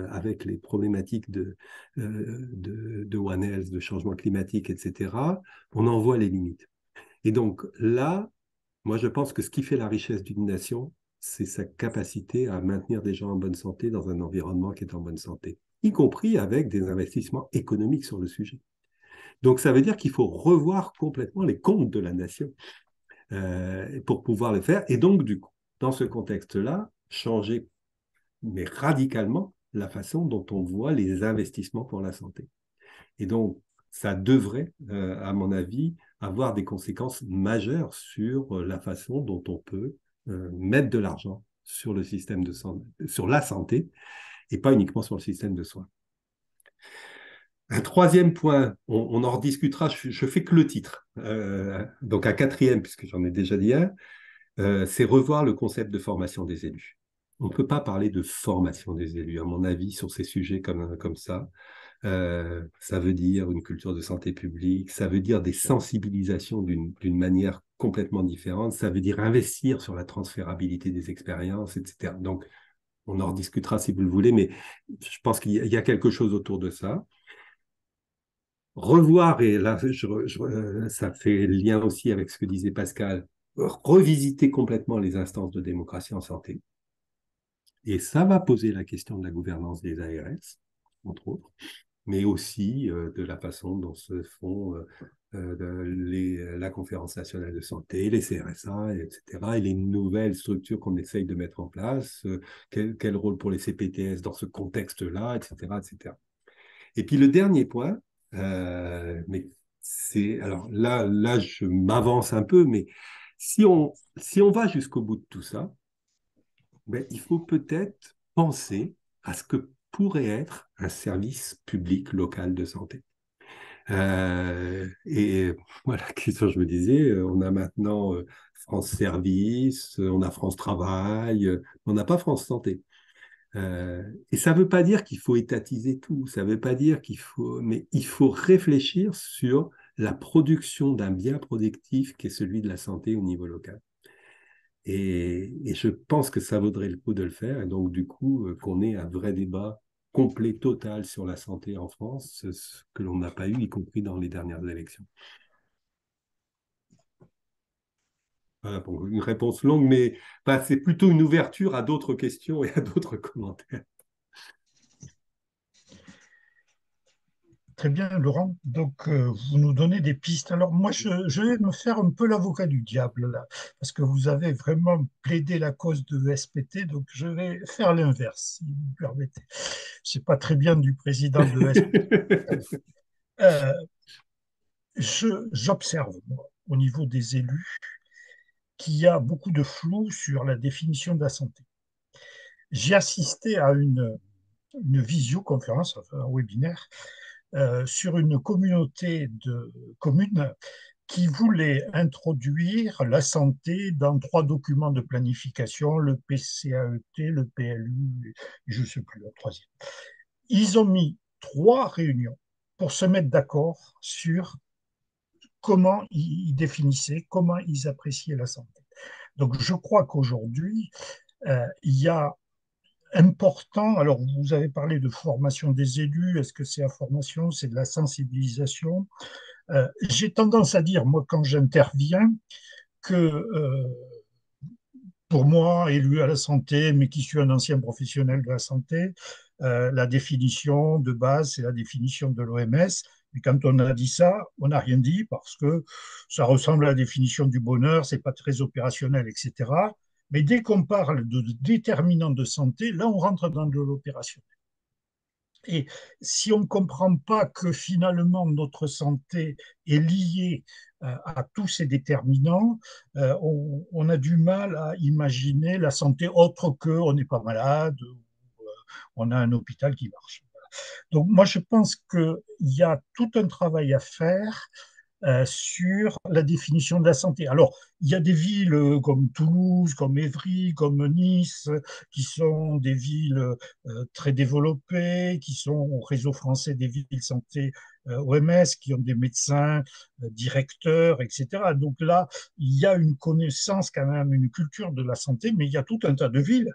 avec les problématiques de One Health, de changement climatique, etc., on en voit les limites. Et donc là, moi je pense que ce qui fait la richesse d'une nation, c'est sa capacité à maintenir des gens en bonne santé dans un environnement qui est en bonne santé, y compris avec des investissements économiques sur le sujet. Donc ça veut dire qu'il faut revoir complètement les comptes de la nation pour pouvoir le faire. Et donc, du coup, dans ce contexte-là, changer, mais radicalement, la façon dont on voit les investissements pour la santé. Et donc, ça devrait, à mon avis, avoir des conséquences majeures sur la façon dont on peut mettre de l'argent sur le système de santé, sur la santé, et pas uniquement sur le système de soins. Un troisième point, on en rediscutera, je fais que le titre. Donc un quatrième, puisque j'en ai déjà dit un, c'est revoir le concept de formation des élus. On ne peut pas parler de formation des élus, à mon avis, sur ces sujets comme ça. Ça veut dire une culture de santé publique, ça veut dire des sensibilisations d'une manière complètement différente, ça veut dire investir sur la transférabilité des expériences, etc. Donc, on en rediscutera si vous le voulez, mais je pense qu'il y a quelque chose autour de ça. Revoir, et là, ça fait lien aussi avec ce que disait Pascal, revisiter complètement les instances de démocratie en santé. Et ça va poser la question de la gouvernance des ARS, entre autres, mais aussi de la façon dont se font la Conférence nationale de santé, les CRSA, etc., et les nouvelles structures qu'on essaye de mettre en place, quel rôle pour les CPTS dans ce contexte-là, etc., etc. Et puis le dernier point, mais alors là, je m'avance un peu, mais si on va jusqu'au bout de tout ça, ben, il faut peut-être penser à ce que pourrait être un service public local de santé. Et voilà, question je me disais, on a maintenant France Service, on a France Travail, on n'a pas France Santé. Et ça ne veut pas dire qu'il faut étatiser tout, ça ne veut pas dire qu'il faut, mais il faut réfléchir sur la production d'un bien productif qui est celui de la santé au niveau local. Et je pense que ça vaudrait le coup de le faire. Et donc, du coup, qu'on ait un vrai débat complet, total sur la santé en France, ce que l'on n'a pas eu, y compris dans les dernières élections. Voilà, pour une réponse longue, mais enfin, c'est plutôt une ouverture à d'autres questions et à d'autres commentaires. Très bien, Laurent. Donc, vous nous donnez des pistes. Alors, moi, je vais me faire un peu l'avocat du diable, là, parce que vous avez vraiment plaidé la cause de SPT, donc je vais faire l'inverse, si vous me permettez. C'est pas très bien du président de SPT. Euh, j'observe, moi, au niveau des élus, qu'il y a beaucoup de flou sur la définition de la santé. J'ai assisté à une visioconférence, enfin, un webinaire, sur une communauté de communes qui voulait introduire la santé dans trois documents de planification, le PCAET, le PLU, et je ne sais plus, le troisième. Ils ont mis 3 réunions pour se mettre d'accord sur comment ils définissaient, comment ils appréciaient la santé. Donc je crois qu'aujourd'hui, il y a important, alors vous avez parlé de formation des élus, est-ce que c'est la formation, c'est de la sensibilisation? J'ai tendance à dire, moi, quand j'interviens, que pour moi, élu à la santé, mais qui suis un ancien professionnel de la santé, la définition de base, c'est la définition de l'OMS. Et quand on a dit ça, on n'a rien dit parce que ça ressemble à la définition du bonheur, c'est pas très opérationnel, etc. Mais dès qu'on parle de déterminants de santé, là, on rentre dans de l'opérationnel. Et si on ne comprend pas que finalement notre santé est liée à tous ces déterminants, on a du mal à imaginer la santé autre que on n'est pas malade, ou, on a un hôpital qui marche. Donc moi je pense qu'il y a tout un travail à faire sur la définition de la santé. Alors, il y a des villes comme Toulouse, comme Évry, comme Nice, qui sont des villes très développées, qui sont au réseau français des villes santé OMS, qui ont des médecins, directeurs, etc. Donc là, il y a une connaissance quand même, une culture de la santé, mais il y a tout un tas de villes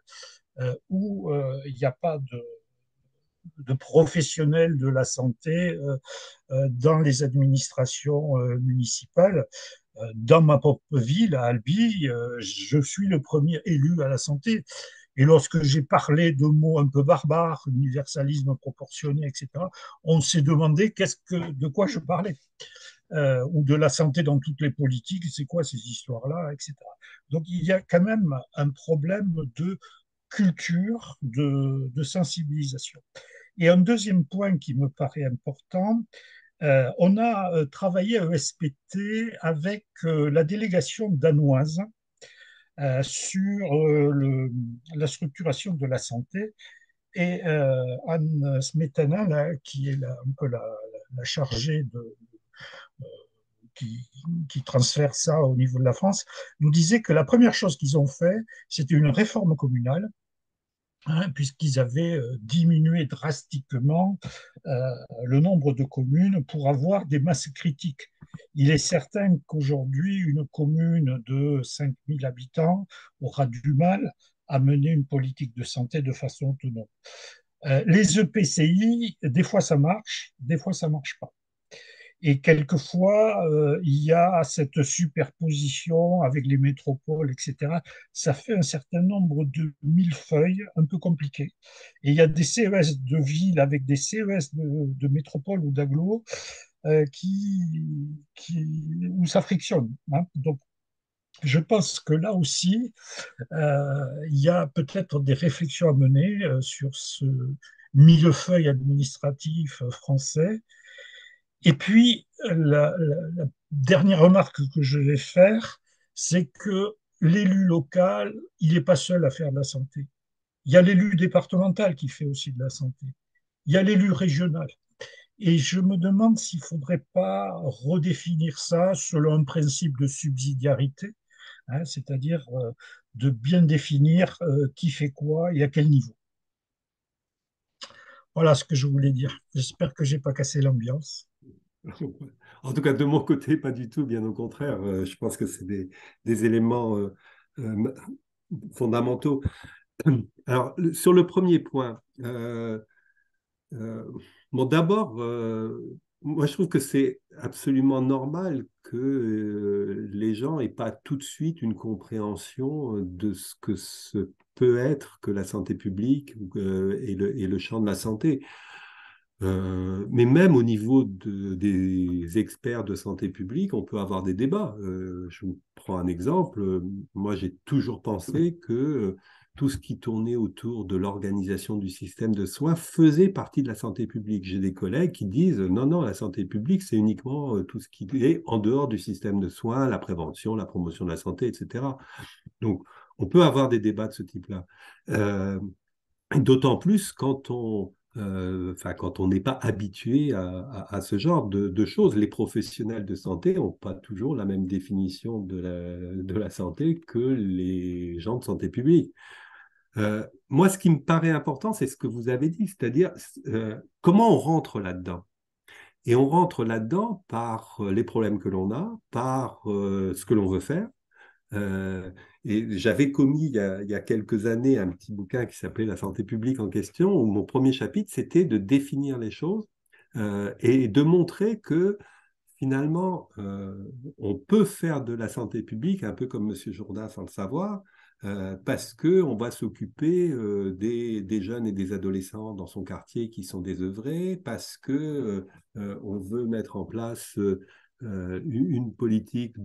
où il n'y a pas de professionnels de la santé dans les administrations municipales. Dans ma propre ville, à Albi, je suis le premier élu à la santé. Et lorsque j'ai parlé de mots un peu barbares, universalisme proportionné, etc., on s'est demandé de quoi je parlais. Ou de la santé dans toutes les politiques, c'est quoi ces histoires-là, etc. Donc il y a quand même un problème de culture, de sensibilisation. Et un deuxième point qui me paraît important, on a travaillé à ESPT avec la délégation danoise sur la structuration de la santé. Et Anne Smetana, là, qui est un peu la chargée euh, qui, qui transfère ça au niveau de la France, nous disait que la première chose qu'ils ont fait, c'était une réforme communale, hein, puisqu'ils avaient diminué drastiquement le nombre de communes pour avoir des masses critiques. Il est certain qu'aujourd'hui, une commune de 5000 habitants aura du mal à mener une politique de santé de façon autonome. Les EPCI, des fois ça marche, des fois ça marche pas. Et quelquefois, il y a cette superposition avec les métropoles, etc. Ça fait un certain nombre de millefeuilles un peu compliqués. Et il y a des CES de ville avec des CES de métropole ou d'agglo où ça frictionne, hein. Donc, je pense que là aussi, il y a peut-être des réflexions à mener sur ce millefeuille administratif français. Et puis, la dernière remarque que je vais faire, c'est que l'élu local, il n'est pas seul à faire de la santé. Il y a l'élu départemental qui fait aussi de la santé. Il y a l'élu régional. Et je me demande s'il ne faudrait pas redéfinir ça selon un principe de subsidiarité, hein, c'est-à-dire de bien définir qui fait quoi et à quel niveau. Voilà ce que je voulais dire. J'espère que je n'ai pas cassé l'ambiance. En tout cas, de mon côté, pas du tout, bien au contraire. Je pense que c'est des éléments euh, fondamentaux. Alors, sur le premier point, euh, bon, d'abord, moi, je trouve que c'est absolument normal que les gens n'aient pas tout de suite une compréhension de ce que ce peut être que la santé publique et le champ de la santé. Mais même au niveau des experts de santé publique, on peut avoir des débats. Je vous prends un exemple. Moi, j'ai toujours pensé que tout ce qui tournait autour de l'organisation du système de soins faisait partie de la santé publique. J'ai des collègues qui disent non, non, la santé publique, c'est uniquement tout ce qui est en dehors du système de soins, la prévention, la promotion de la santé, etc. Donc, on peut avoir des débats de ce type-là. Euh, D'autant plus quand on n'est pas habitué à ce genre de choses. Les professionnels de santé n'ont pas toujours la même définition de la santé que les gens de santé publique. Moi, ce qui me paraît important, c'est ce que vous avez dit, c'est-à-dire comment on rentre là-dedans. Et on rentre là-dedans par les problèmes que l'on a, par ce que l'on veut faire. Euh, et j'avais commis il y a quelques années un petit bouquin qui s'appelait La santé publique en question, où mon premier chapitre, c'était de définir les choses et de montrer que finalement, on peut faire de la santé publique, un peu comme Monsieur Jourdain sans le savoir, parce qu'on va s'occuper des jeunes et des adolescents dans son quartier qui sont désœuvrés, parce que on veut mettre en place une politique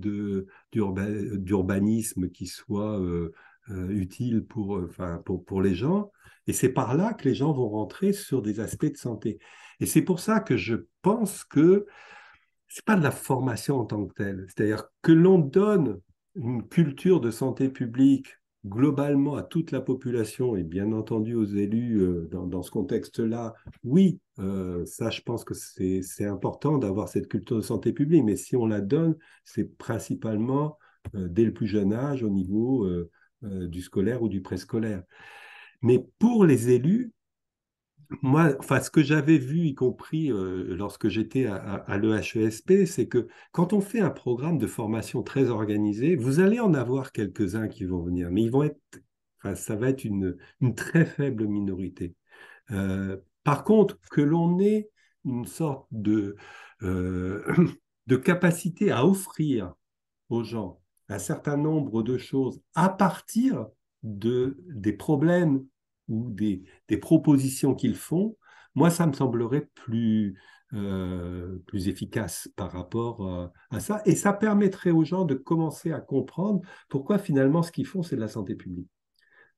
d'urbanisme qui soit utile pour les gens. Et c'est par là que les gens vont rentrer sur des aspects de santé. Et c'est pour ça que je pense que c'est pas de la formation en tant que telle. C'est-à-dire que l'on donne une culture de santé publique globalement à toute la population et bien entendu aux élus dans ce contexte-là, oui, ça je pense que c'est important d'avoir cette culture de santé publique, mais si on la donne, c'est principalement dès le plus jeune âge au niveau du scolaire ou du préscolaire. Mais pour les élus, moi, enfin, ce que j'avais vu, y compris lorsque j'étais à l'EHESP, c'est que quand on fait un programme de formation très organisé, vous allez en avoir quelques-uns qui vont venir, mais enfin, ça va être une très faible minorité. Par contre, que l'on ait une sorte euh, de capacité à offrir aux gens un certain nombre de choses à partir des problèmes ou des propositions qu'ils font, moi, ça me semblerait plus efficace par rapport à ça. Et ça permettrait aux gens de commencer à comprendre pourquoi finalement ce qu'ils font, c'est de la santé publique.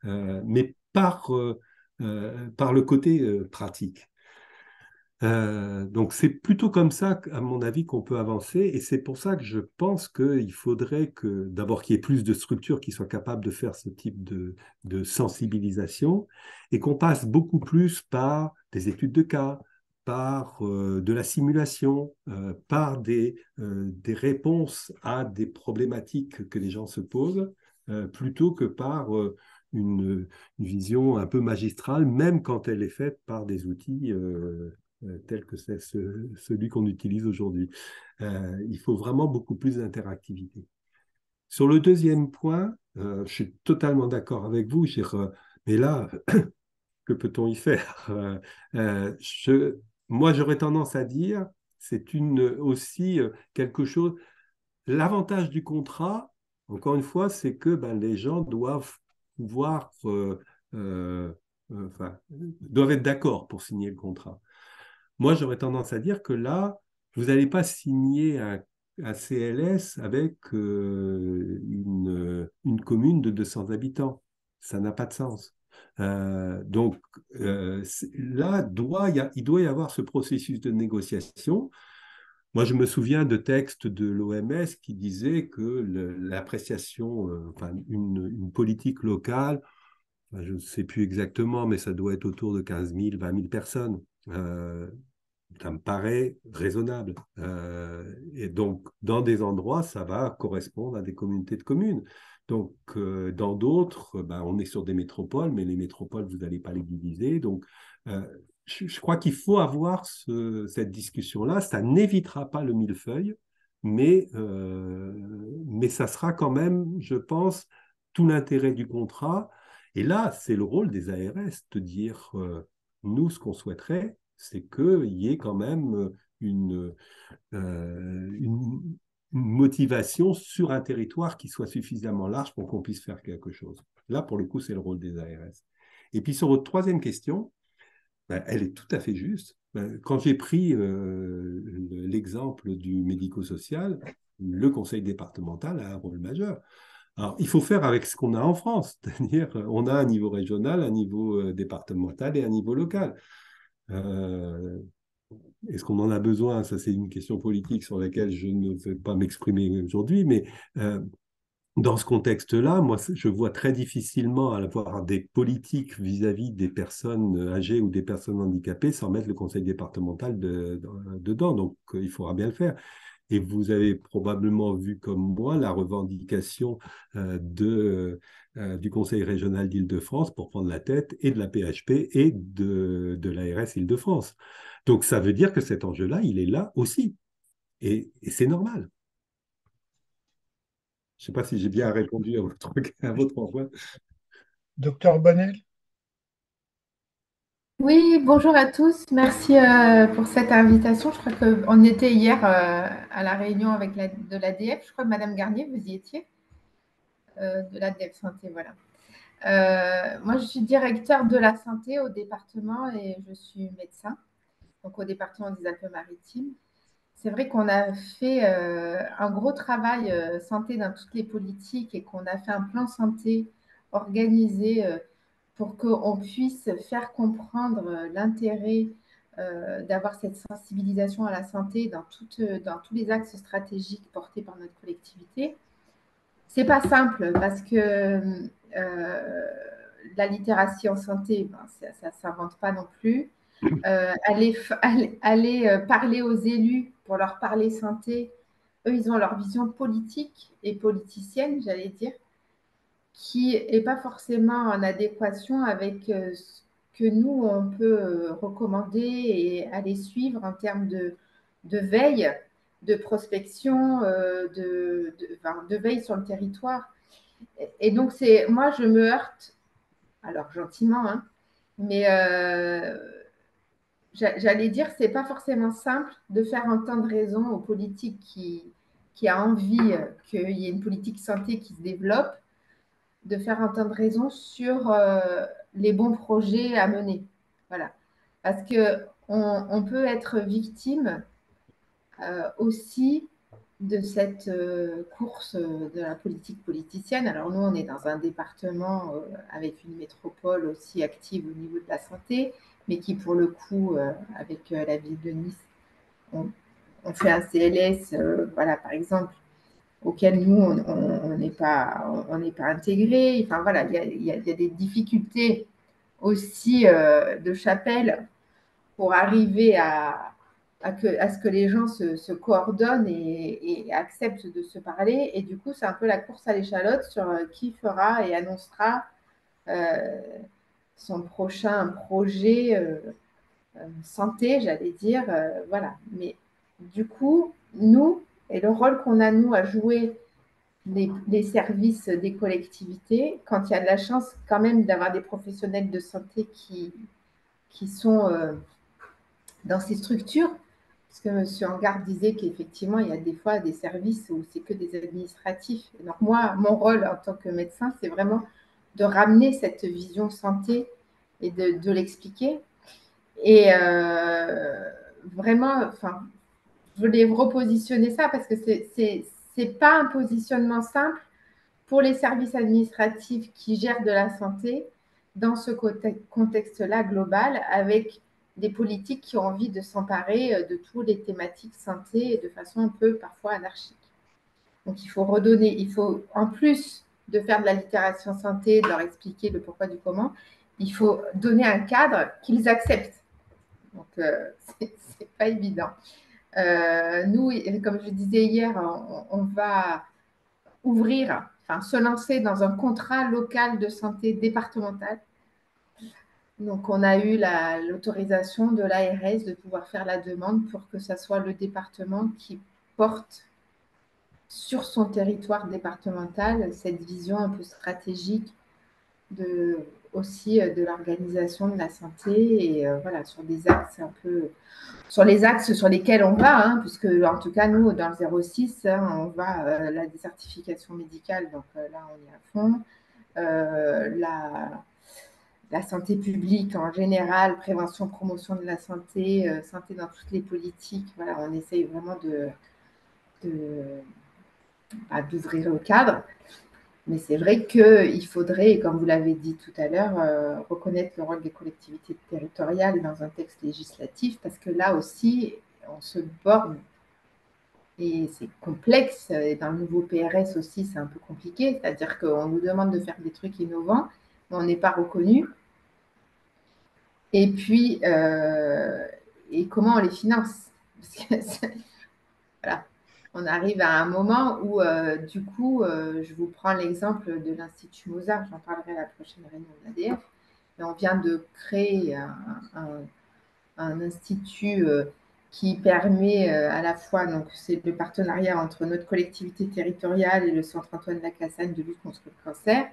Mais par le côté pratique. Donc c'est plutôt comme ça, à mon avis, qu'on peut avancer. Et c'est pour ça que je pense qu'il faudrait que, d'abord, qu'il y ait plus de structures qui soient capables de faire ce type de sensibilisation et qu'on passe beaucoup plus par des études de cas, par de la simulation, par des réponses à des problématiques que les gens se posent, plutôt que par une vision un peu magistrale, même quand elle est faite par des outils tel que c'est celui qu'on utilise aujourd'hui. Il faut vraiment beaucoup plus d'interactivité. Sur le deuxième point, je suis totalement d'accord avec vous, mais là, que peut-on y faire moi, j'aurais tendance à dire, c'est aussi quelque chose. L'avantage du contrat, encore une fois, c'est que ben, les gens doivent pouvoir, doivent être d'accord pour signer le contrat. Moi, j'aurais tendance à dire que là, vous n'allez pas signer un CLS avec une commune de 200 habitants. Ça n'a pas de sens. Donc là, il doit y avoir ce processus de négociation. Moi, je me souviens de textes de l'OMS qui disaient que l'appréciation, une politique locale, je ne sais plus exactement, mais ça doit être autour de 15 000, 20 000 personnes. Ça me paraît raisonnable. Et donc, dans des endroits, ça va correspondre à des communautés de communes. Donc, dans d'autres, on est sur des métropoles, mais les métropoles, vous n'allez pas les diviser. Donc, je crois qu'il faut avoir cette discussion-là. Ça n'évitera pas le millefeuille, mais ça sera quand même, je pense, tout l'intérêt du contrat. Et là, c'est le rôle des ARS de dire, nous, ce qu'on souhaiterait, c'est qu'il y ait quand même une, une motivation sur un territoire qui soit suffisamment large pour qu'on puisse faire quelque chose. Là, pour le coup, c'est le rôle des ARS. Et puis sur votre troisième question, ben, elle est tout à fait juste. Ben, quand j'ai pris l'exemple du médico-social, le conseil départemental a un rôle majeur. Alors, il faut faire avec ce qu'on a en France, c'est-à-dire on a un niveau régional, un niveau départemental et un niveau local. Euh, Est-ce qu'on en a besoin? Ça, c'est une question politique sur laquelle je ne vais pas m'exprimer aujourd'hui, mais dans ce contexte-là, moi, je vois très difficilement avoir des politiques vis-à-vis des personnes âgées ou des personnes handicapées sans mettre le conseil départemental dedans. Donc, il faudra bien le faire. Et vous avez probablement vu comme moi la revendication du Conseil régional d'Île-de-France pour prendre la tête et de la PHP et de l'ARS Île-de-France. Donc, ça veut dire que cet enjeu-là, il est là aussi. Et c'est normal. Je ne sais pas si j'ai bien répondu à votre envoi. Docteur Bonnel? Oui, bonjour à tous. Merci pour cette invitation. Je crois qu'on était hier à la réunion avec de l'ADF. Je crois que Madame Garnier, vous y étiez, de l'ADF Santé, voilà. Moi, je suis directeur de la santé au département et je suis médecin, donc au département des Alpes-Maritimes. C'est vrai qu'on a fait un gros travail santé dans toutes les politiques et qu'on a fait un plan santé organisé pour qu'on puisse faire comprendre l'intérêt d'avoir cette sensibilisation à la santé dans tous les axes stratégiques portés par notre collectivité. C'est pas simple parce que la littératie en santé, ben, ça ne s'invente pas non plus. Aller parler aux élus pour leur parler santé, eux, ils ont leur vision politique et politicienne, j'allais dire, qui n'est pas forcément en adéquation avec ce que nous, on peut recommander et aller suivre en termes de veille, de prospection, de veille sur le territoire. Et donc, moi, je me heurte, alors gentiment, hein, mais j'allais dire, c'est pas forcément simple de faire entendre raison aux politiques qui a envie qu'il y ait une politique santé qui se développe, de faire entendre raison sur les bons projets à mener. Voilà. Parce qu'on peut être victime aussi de cette course de la politique politicienne. Alors nous, on est dans un département avec une métropole aussi active au niveau de la santé, mais qui pour le coup, avec la ville de Nice, on fait un CLS, voilà, par exemple, auquel nous, on n'est pas intégrés. Enfin voilà, il y a des difficultés aussi de chapelle pour arriver à ce que les gens se coordonnent et acceptent de se parler. Et du coup, c'est un peu la course à l'échalote sur qui fera et annoncera son prochain projet santé, j'allais dire. Voilà. Mais du coup, nous, et le rôle qu'on a, nous, à jouer les services des collectivités, quand il y a de la chance quand même d'avoir des professionnels de santé qui sont dans ces structures, parce que M. Angard disait qu'effectivement, il y a des fois des services où c'est que des administratifs. Donc moi, mon rôle en tant que médecin, c'est vraiment de ramener cette vision santé et de l'expliquer. Et vraiment, enfin, je voulais repositionner ça parce que c'est pas un positionnement simple pour les services administratifs qui gèrent de la santé dans ce contexte-là global avec des politiques qui ont envie de s'emparer de toutes les thématiques santé de façon un peu parfois anarchique. Donc il faut redonner, il faut en plus de faire de la littération santé, de leur expliquer le pourquoi du comment, il faut donner un cadre qu'ils acceptent. Donc c'est pas évident. Nous, comme je disais hier, on va ouvrir, enfin se lancer dans un contrat local de santé départemental Donc, on a eu l'autorisation de l'ARS de pouvoir faire la demande pour que ce soit le département qui porte sur son territoire départemental cette vision un peu stratégique aussi de l'organisation de la santé et voilà, sur des axes un peu sur les axes sur lesquels on va, hein, puisque en tout cas nous dans le 06 hein, on va la désertification médicale, donc là on est à fond, la santé publique en général, prévention, promotion de la santé, santé dans toutes les politiques, voilà, on essaye vraiment d'ouvrir le cadre. Mais c'est vrai qu'il faudrait, comme vous l'avez dit tout à l'heure, reconnaître le rôle des collectivités territoriales dans un texte législatif, parce que là aussi, on se borne et c'est complexe. Et dans le nouveau PRS aussi, c'est un peu compliqué. C'est-à-dire qu'on nous demande de faire des trucs innovants, mais on n'est pas reconnu. Et puis, et comment on les finance? Parce que voilà. On arrive à un moment où, du coup, je vous prends l'exemple de l'Institut Mozart, j'en parlerai à la prochaine réunion de l'ADF, mais on vient de créer un institut qui permet à la fois, donc c'est le partenariat entre notre collectivité territoriale et le Centre Antoine Lacassagne de lutte contre le cancer,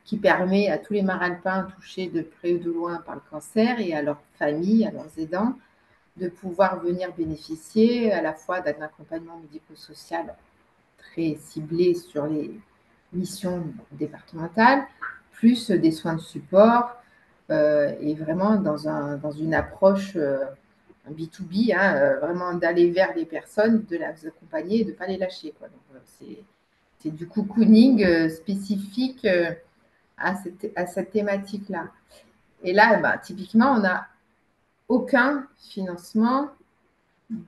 qui permet à tous les Maralpins touchés de près ou de loin par le cancer et à leurs familles, à leurs aidants, de pouvoir venir bénéficier à la fois d'un accompagnement médico-social très ciblé sur les missions départementales, plus des soins de support et vraiment dans une approche B2B, hein, vraiment d'aller vers les personnes, de les accompagner et de ne pas les lâcher, quoi. Donc, c'est du cocooning spécifique à cette thématique-là. Et là, bah, typiquement, on n'a aucun financement,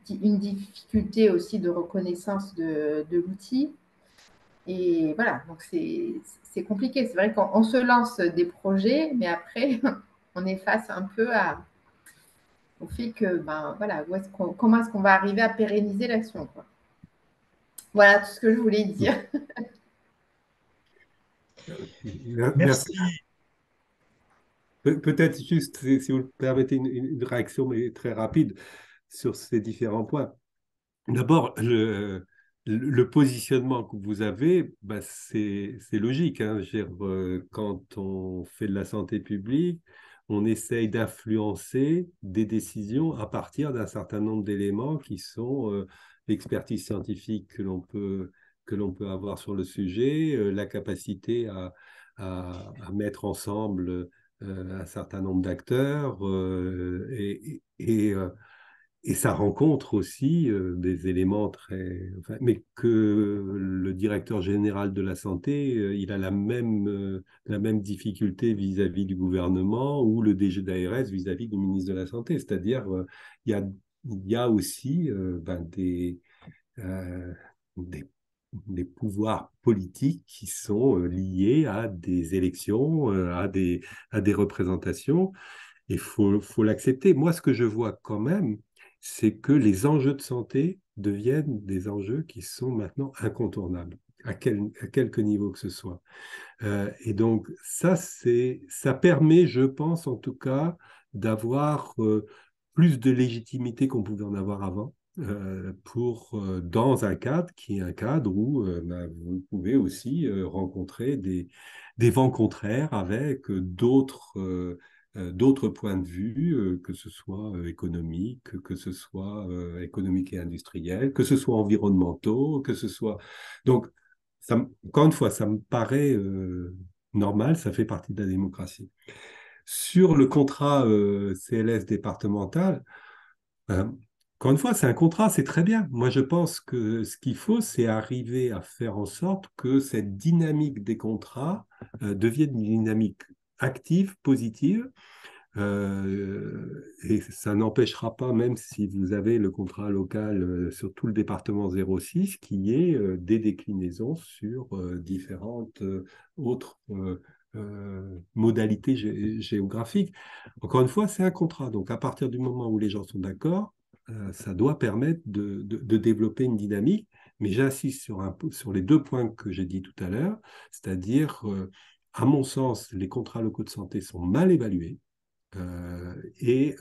une difficulté aussi de reconnaissance de l'outil. Et voilà, donc c'est compliqué. C'est vrai qu'on se lance des projets, mais après, on est face un peu au fait que, ben voilà, comment est-ce qu'on va arriver à pérenniser l'action, quoi. Voilà tout ce que je voulais dire. Merci. Merci. Peut-être juste, si vous me permettez, une réaction mais très rapide sur ces différents points. D'abord, le positionnement que vous avez, bah, c'est logique, hein. Je veux dire, quand on fait de la santé publique, on essaye d'influencer des décisions à partir d'un certain nombre d'éléments qui sont l'expertise scientifique que l'on peut avoir sur le sujet, la capacité à mettre ensemble un certain nombre d'acteurs et ça rencontre aussi des éléments très... Enfin, mais que le directeur général de la santé, il a la même difficulté vis-à-vis du gouvernement ou le DG d'ARS vis-à-vis du ministre de la Santé. C'est-à-dire, il y a aussi euh, des, des pouvoirs politiques qui sont liés à des élections, à des représentations. Il faut l'accepter. Moi, ce que je vois quand même, c'est que les enjeux de santé deviennent des enjeux qui sont maintenant incontournables, à quelque niveau que ce soit. Et donc, ça permet, je pense en tout cas, d'avoir plus de légitimité qu'on pouvait en avoir avant. Dans un cadre qui est un cadre où ben, vous pouvez aussi rencontrer des vents contraires avec d'autres points de vue, que ce soit économique, que ce soit économique et industriel, que ce soit environnementaux, que ce soit... Donc, encore une fois, ça me paraît normal, ça fait partie de la démocratie. Sur le contrat CLS départemental, encore une fois, c'est un contrat, c'est très bien. Moi, je pense que ce qu'il faut, c'est arriver à faire en sorte que cette dynamique des contrats devienne une dynamique active, positive, et ça n'empêchera pas, même si vous avez le contrat local sur tout le département 06, qu'il y ait des déclinaisons sur différentes autres modalités géographiques. Encore une fois, c'est un contrat. Donc, à partir du moment où les gens sont d'accord, ça doit permettre de développer une dynamique. Mais j'insiste sur les deux points que j'ai dit tout à l'heure, c'est-à-dire, à mon sens, les contrats locaux de santé sont mal évalués. Et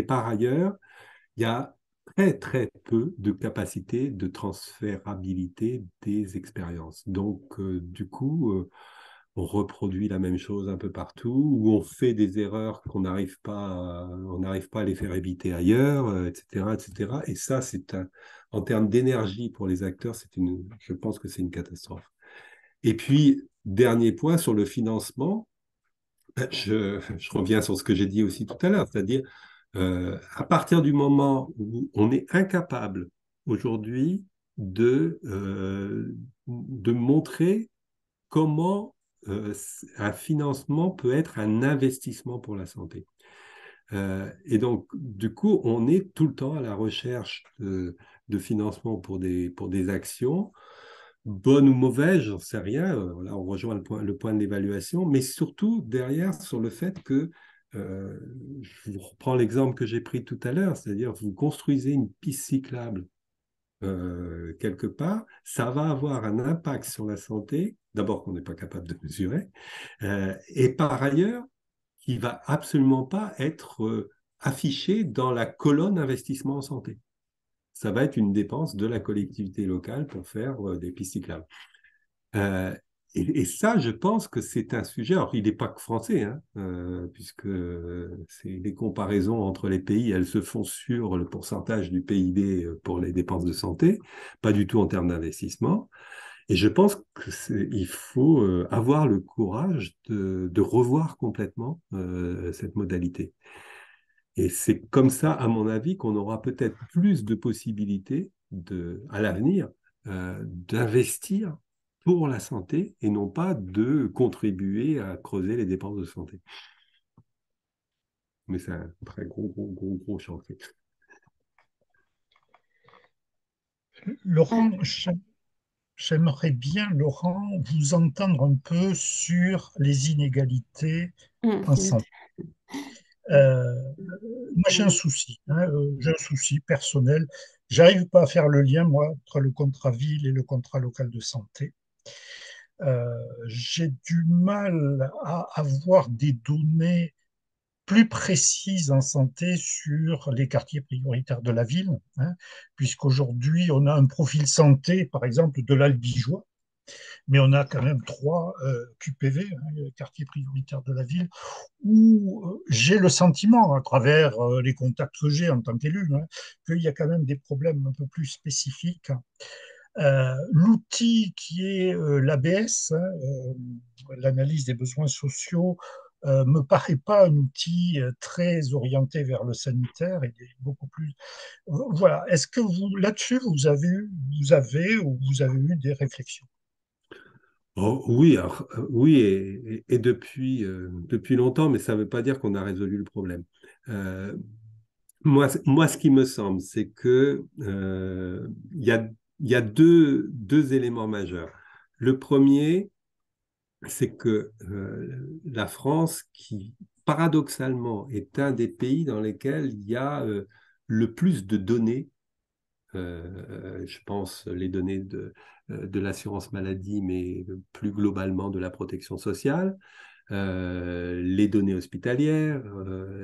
par ailleurs, il y a très, très peu de capacité de transférabilité des expériences. Donc, du coup, on reproduit la même chose un peu partout, ou on fait des erreurs on n'arrive pas à les faire éviter ailleurs, etc., etc. Et ça, en termes d'énergie pour les acteurs, je pense que c'est une catastrophe. Et puis, dernier point sur le financement, je reviens sur ce que j'ai dit aussi tout à l'heure, c'est-à-dire à partir du moment où on est incapable aujourd'hui de montrer comment un financement peut être un investissement pour la santé. Et donc, du coup, on est tout le temps à la recherche de financement pour des actions, bonnes ou mauvaises, j'en sais rien. Là, on rejoint le point de l'évaluation, mais surtout derrière sur le fait que, euh, je vous reprends l'exemple que j'ai pris tout à l'heure, c'est-à-dire vous construisez une piste cyclable quelque part, ça va avoir un impact sur la santé, d'abord qu'on n'est pas capable de mesurer, et par ailleurs, qui va absolument pas être affiché dans la colonne investissement en santé. Ça va être une dépense de la collectivité locale pour faire des pistes cyclables. Euh, et ça, je pense que c'est un sujet, alors il n'est pas que français, hein, puisque les comparaisons entre les pays, elles se font sur le pourcentage du PIB pour les dépenses de santé, pas du tout en termes d'investissement. Et je pense qu'il faut avoir le courage de revoir complètement cette modalité. Et c'est comme ça, à mon avis, qu'on aura peut-être plus de possibilités à l'avenir d'investir pour la santé et non pas de contribuer à creuser les dépenses de santé. Mais c'est un très gros chantier. Laurent, j'aimerais bien, Laurent, vous entendre un peu sur les inégalités en santé. Euh, Moi, j'ai un souci, hein, j'ai un souci personnel. J'arrive pas à faire le lien, moi, entre le contrat ville et le contrat local de santé. J'ai du mal à avoir des données plus précises en santé sur les quartiers prioritaires de la ville, hein, puisqu'aujourd'hui, on a un profil santé, par exemple, de l'Albigeois, mais on a quand même trois QPV, hein, quartiers prioritaires de la ville, où j'ai le sentiment, à travers les contacts que j'ai en tant qu'élu, hein, qu'il y a quand même des problèmes un peu plus spécifiques. L'outil qui est l'ABS, hein, l'analyse des besoins sociaux, me paraît pas un outil très orienté vers le sanitaire et beaucoup plus. Voilà. Est-ce que vous, là-dessus, vous avez eu des réflexions? Oh, oui, alors, oui, et depuis longtemps, mais ça ne veut pas dire qu'on a résolu le problème. Euh, moi, ce qui me semble, c'est que il y a deux éléments majeurs. Le premier, c'est que la France, qui paradoxalement est un des pays dans lesquels il y a le plus de données, je pense les données de l'assurance maladie, mais plus globalement de la protection sociale, les données hospitalières,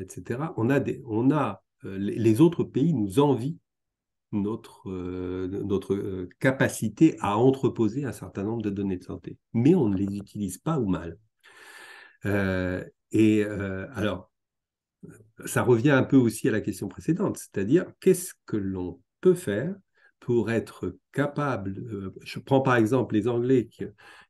etc. Les autres pays nous envient notre capacité à entreposer un certain nombre de données de santé. Mais on ne les utilise pas ou mal. Alors, ça revient un peu aussi à la question précédente, c'est-à-dire qu'est-ce que l'on peut faire pour être capable, je prends par exemple les Anglais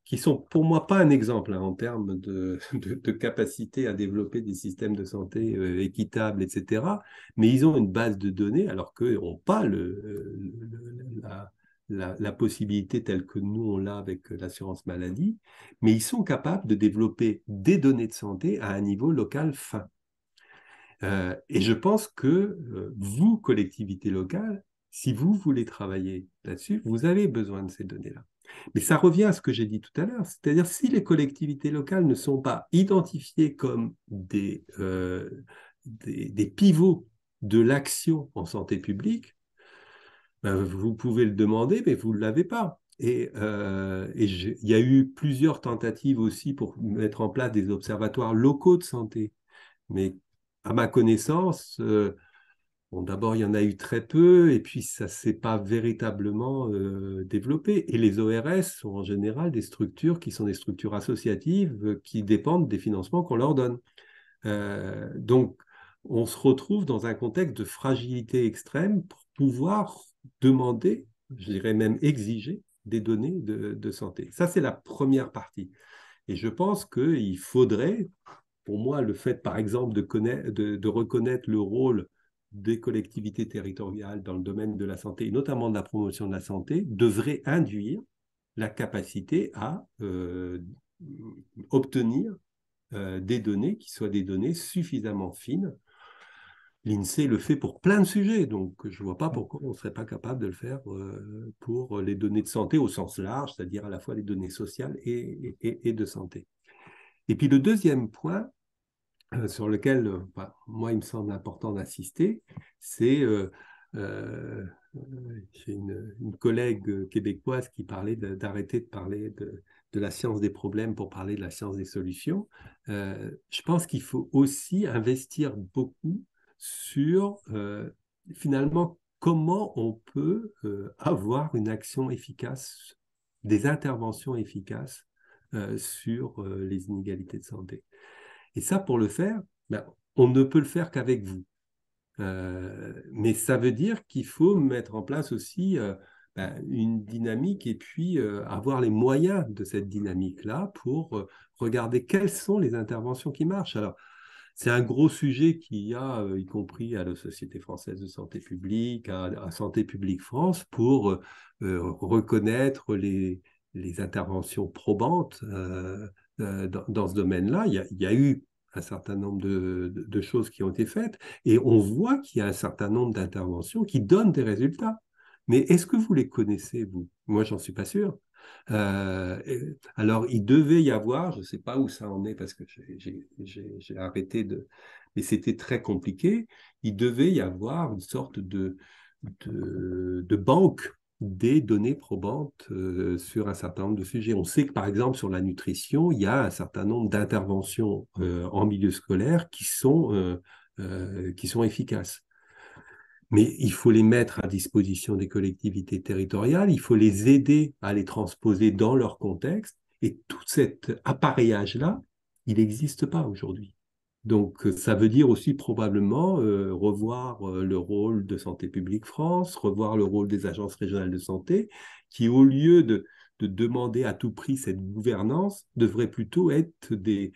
qui sont pour moi pas un exemple hein, en termes de capacité à développer des systèmes de santé équitables, etc. Mais ils ont une base de données alors qu'eux n'ont pas la possibilité telle que nous on l'a avec l'assurance maladie, mais ils sont capables de développer des données de santé à un niveau local fin. Et je pense que vous, collectivité locale, si vous voulez travailler là-dessus, vous avez besoin de ces données-là. Mais ça revient à ce que j'ai dit tout à l'heure, c'est-à-dire si les collectivités locales ne sont pas identifiées comme des pivots de l'action en santé publique, ben, vous pouvez le demander, mais vous ne l'avez pas. Il y a eu plusieurs tentatives aussi pour mettre en place des observatoires locaux de santé. Mais à ma connaissance, bon, d'abord, il y en a eu très peu, et puis ça ne s'est pas véritablement développé. Et les ORS sont en général des structures qui sont des structures associatives qui dépendent des financements qu'on leur donne. Donc, on se retrouve dans un contexte de fragilité extrême pour pouvoir demander, je dirais même exiger, des données de santé. Ça, c'est la première partie. Et je pense qu'il faudrait, pour moi, le fait, par exemple, de reconnaître le rôle des collectivités territoriales dans le domaine de la santé, et notamment de la promotion de la santé, devrait induire la capacité à obtenir des données qui soient des données suffisamment fines. L'INSEE le fait pour plein de sujets, donc je ne vois pas pourquoi on ne serait pas capable de le faire pour les données de santé au sens large, c'est-à-dire à la fois les données sociales et de santé. Et puis le deuxième point sur lequel, moi, il me semble important d'insister, c'est j'ai une collègue québécoise qui parlait d'arrêter de parler de la science des problèmes pour parler de la science des solutions. Je pense qu'il faut aussi investir beaucoup sur finalement comment on peut avoir une action efficace, des interventions efficaces sur les inégalités de santé. Et ça, pour le faire, ben, on ne peut le faire qu'avec vous. Mais ça veut dire qu'il faut mettre en place aussi une dynamique et puis avoir les moyens de cette dynamique-là pour regarder quelles sont les interventions qui marchent. Alors, c'est un gros sujet qu'il y a, y compris à la Société française de santé publique, à Santé publique France, pour reconnaître les interventions probantes dans ce domaine-là. Il y a eu un certain nombre de choses qui ont été faites et on voit qu'il y a un certain nombre d'interventions qui donnent des résultats. Mais est-ce que vous les connaissez, vous? Moi, j'en suis pas sûr. Alors, il devait y avoir, je ne sais pas où ça en est parce que j'ai arrêté de... Mais c'était très compliqué. Il devait y avoir une sorte de banque des données probantes sur un certain nombre de sujets. On sait que, par exemple, sur la nutrition, il y a un certain nombre d'interventions en milieu scolaire qui sont efficaces. Mais il faut les mettre à disposition des collectivités territoriales, il faut les aider à les transposer dans leur contexte, et tout cet appareillage-là, il n'existe pas aujourd'hui. Donc, ça veut dire aussi probablement revoir le rôle de Santé publique France, revoir le rôle des agences régionales de santé, qui, au lieu de demander à tout prix cette gouvernance, devraient plutôt être des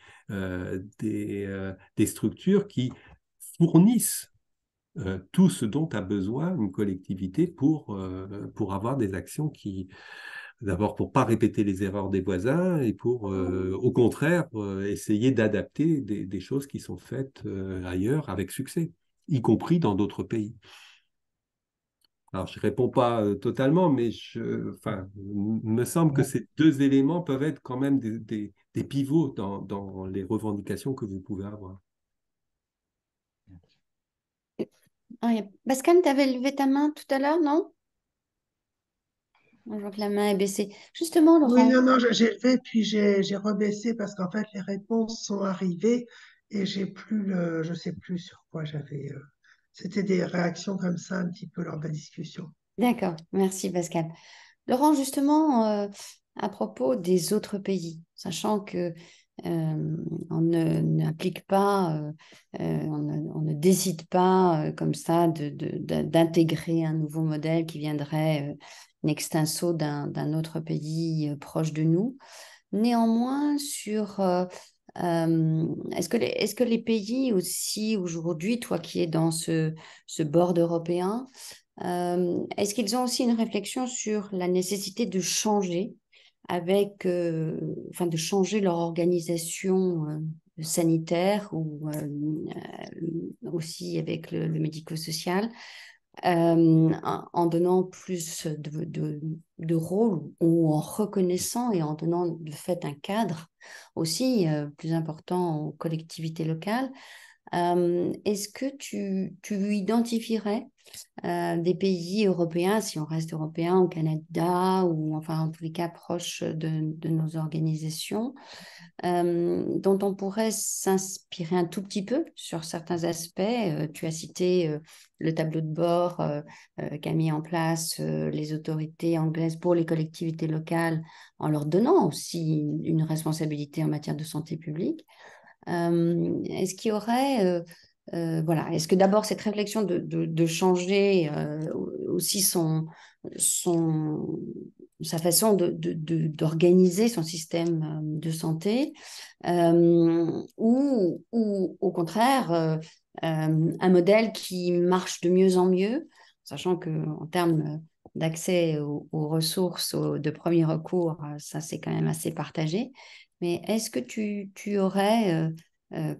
structures qui fournissent tout ce dont a besoin une collectivité pour avoir des actions qui, d'abord pour ne pas répéter les erreurs des voisins et pour, au contraire, essayer d'adapter des choses qui sont faites ailleurs avec succès, y compris dans d'autres pays. Alors, je ne réponds pas totalement, mais me semble que ces deux éléments peuvent être quand même des pivots dans les revendications que vous pouvez avoir. Pascal, tu avais levé ta main tout à l'heure, non? Je vois que la main est baissée. Justement, Oui, Laurent. non, j'ai levé puis j'ai rebaissé parce qu'en fait les réponses sont arrivées et j'ai plus je sais plus sur quoi j'avais. C'était des réactions comme ça un petit peu lors de la discussion. D'accord, merci Pascal. Laurent, justement, à propos des autres pays, sachant que on n'applique pas, on ne décide pas comme ça d'intégrer un nouveau modèle qui viendrait in extenso d'un autre pays proche de nous. Néanmoins, est-ce que les pays aussi aujourd'hui, toi qui es dans ce board européen, est-ce qu'ils ont aussi une réflexion sur la nécessité de changer de changer leur organisation sanitaire ou aussi avec le médico-social en donnant plus de rôle ou en reconnaissant et en donnant de fait un cadre aussi plus important aux collectivités locales Est-ce que tu identifierais des pays européens, si on reste européen, au Canada, ou enfin en tous les cas proches de nos organisations, dont on pourrait s'inspirer un tout petit peu sur certains aspects. Tu as cité le tableau de bord qu'a mis en place les autorités anglaises pour les collectivités locales en leur donnant aussi une responsabilité en matière de santé publique. Est-ce qu'il y aurait, voilà, est-ce que d'abord cette réflexion de changer aussi sa façon d'organiser son système de santé, ou au contraire un modèle qui marche de mieux en mieux, sachant qu'en termes d'accès aux ressources de premier recours, ça c'est quand même assez partagé. Mais est-ce que tu aurais,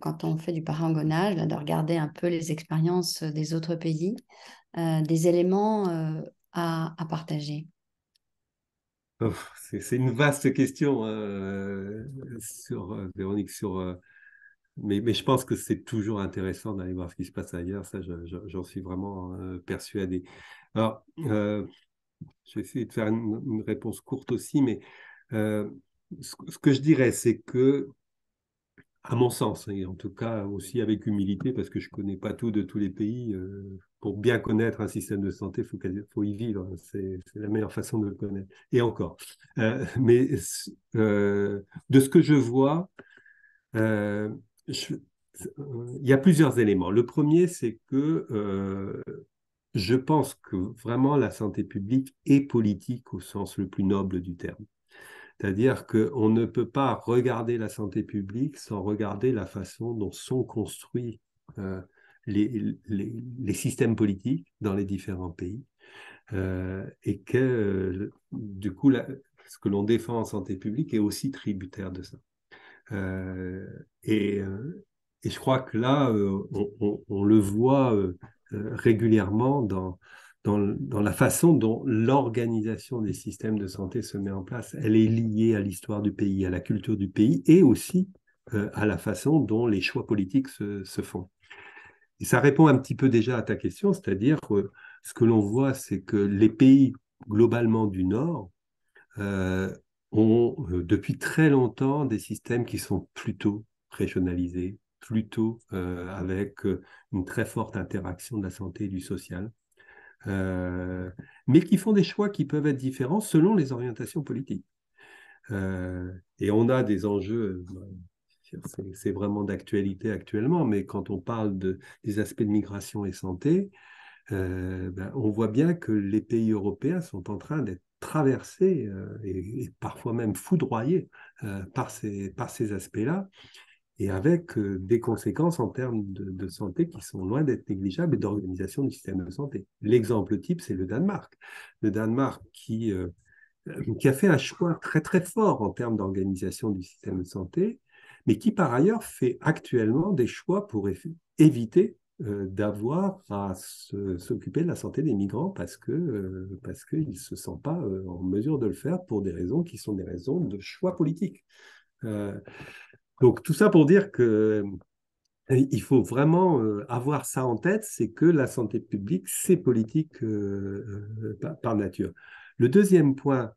quand on fait du parangonnage, de regarder un peu les expériences des autres pays, des éléments à partager? Oh, c'est une vaste question, Véronique, mais je pense que c'est toujours intéressant d'aller voir ce qui se passe ailleurs. Ça, j'en suis vraiment persuadé. Alors, je vais essayer de faire une réponse courte aussi, mais ce que je dirais, c'est que, à mon sens, et en tout cas aussi avec humilité, parce que je ne connais pas tout de tous les pays, pour bien connaître un système de santé, faut y vivre. C'est la meilleure façon de le connaître. Et encore. Mais de ce que je vois, euh, je- il y a plusieurs éléments. Le premier, c'est que je pense que vraiment la santé publique est politique au sens le plus noble du terme. C'est-à-dire qu'on ne peut pas regarder la santé publique sans regarder la façon dont sont construits euh, les systèmes politiques dans les différents pays. Et que, du coup, ce que l'on défend en santé publique est aussi tributaire de ça. Euh, et, euh, et je crois que là, on le voit régulièrement dans la façon dont l'organisation des systèmes de santé se met en place. Elle est liée à l'histoire du pays, à la culture du pays et aussi à la façon dont les choix politiques se font. Et ça répond un petit peu déjà à ta question, c'est-à-dire ce que l'on voit, c'est que les pays globalement du Nord, euh, ont depuis très longtemps des systèmes qui sont plutôt régionalisés, plutôt avec une très forte interaction de la santé et du social, euh, mais qui font des choix qui peuvent être différents selon les orientations politiques. Et on a des enjeux, c'est vraiment d'actualité actuellement, mais quand on parle des aspects de migration et santé, on voit bien que les pays européens sont en train d'être traversés et parfois même foudroyés par ces aspects-là, et avec des conséquences en termes de santé qui sont loin d'être négligeables et d'organisation du système de santé. L'exemple type, c'est le Danemark. Le Danemark qui a fait un choix très très fort en termes d'organisation du système de santé, mais qui par ailleurs fait actuellement des choix pour éviter d'avoir à s'occuper de la santé des migrants parce qu'ils ne se sentent pas en mesure de le faire pour des raisons qui sont des raisons de choix politiques. Donc tout ça pour dire que il faut vraiment avoir ça en tête, c'est que la santé publique, c'est politique par nature. Le deuxième point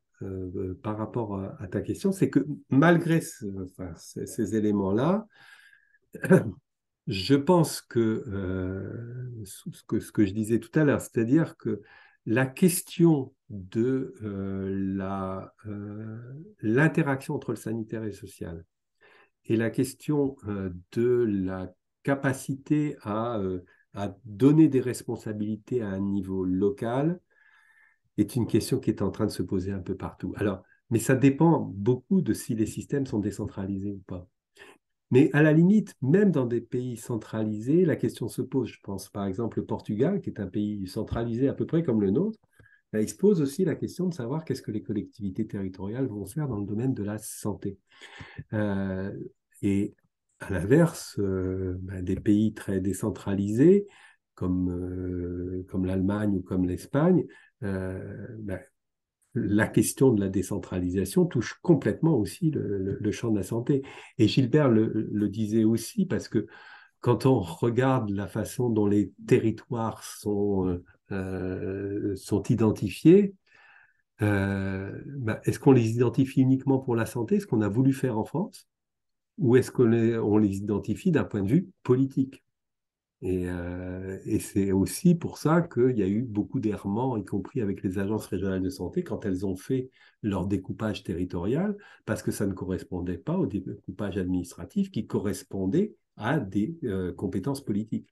par rapport à ta question, c'est que malgré ces éléments-là, je pense ce que je disais tout à l'heure, c'est-à-dire que la question de l'interaction entre le sanitaire et le social et la question de la capacité à donner des responsabilités à un niveau local est une question qui est en train de se poser un peu partout. Alors, mais ça dépend beaucoup de si les systèmes sont décentralisés ou pas. Mais à la limite, même dans des pays centralisés, la question se pose. Je pense par exemple le Portugal, qui est un pays centralisé à peu près comme le nôtre, il se pose aussi la question de savoir qu'est-ce que les collectivités territoriales vont faire dans le domaine de la santé. Et à l'inverse, des pays très décentralisés, comme l'Allemagne ou comme l'Espagne, la question de la décentralisation touche complètement aussi le champ de la santé. Et Gilbert le disait aussi, parce que quand on regarde la façon dont les territoires sont identifiés, est-ce qu'on les identifie uniquement pour la santé, ce qu'on a voulu faire en France, ou est-ce on les identifie d'un point de vue politique? Et c'est aussi pour ça qu'il y a eu beaucoup d'errements, y compris avec les agences régionales de santé, quand elles ont fait leur découpage territorial, parce que ça ne correspondait pas au découpage administratif qui correspondait à des compétences politiques.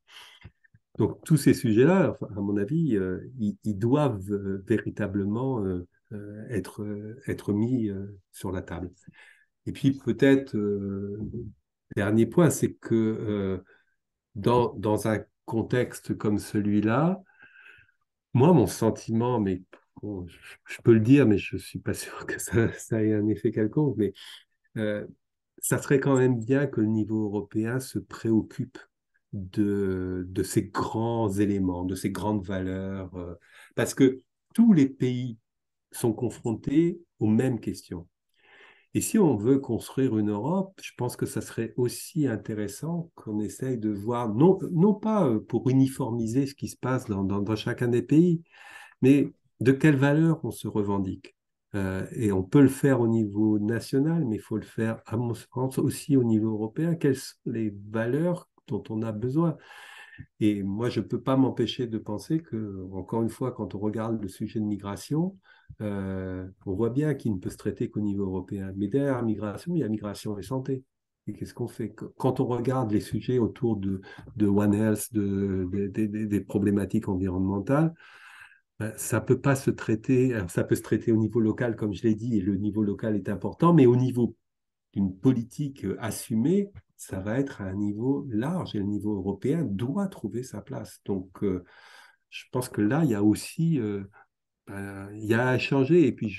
Donc tous ces sujets-là, enfin, à mon avis, ils doivent véritablement être mis sur la table. Et puis peut-être, dernier point, c'est que dans un contexte comme celui-là, moi, mon sentiment, mais bon, je peux le dire, mais je ne suis pas sûr que ça ait un effet quelconque, mais euh, ça serait quand même bien que le niveau européen se préoccupe de ces grands éléments, de ces grandes valeurs, parce que tous les pays sont confrontés aux mêmes questions. Et si on veut construire une Europe, je pense que ça serait aussi intéressant qu'on essaye de voir, non pas pour uniformiser ce qui se passe dans chacun des pays, mais de quelles valeurs on se revendique. Et on peut le faire au niveau national, mais il faut le faire, à mon sens, aussi au niveau européen. Quelles sont les valeurs dont on a besoin? Et moi, je ne peux pas m'empêcher de penser que, encore une fois, quand on regarde le sujet de migration, on voit bien qu'il ne peut se traiter qu'au niveau européen. Mais derrière la migration, il y a migration et santé. Et qu'est-ce qu'on fait? Quand on regarde les sujets autour de One Health, des problématiques environnementales, ça peut pas se traiter, alors ça peut se traiter au niveau local, comme je l'ai dit, et le niveau local est important, mais au niveau d'une politique assumée, ça va être à un niveau large et le niveau européen doit trouver sa place. Donc, je pense que là, il y a aussi il y a à changer. Et puis,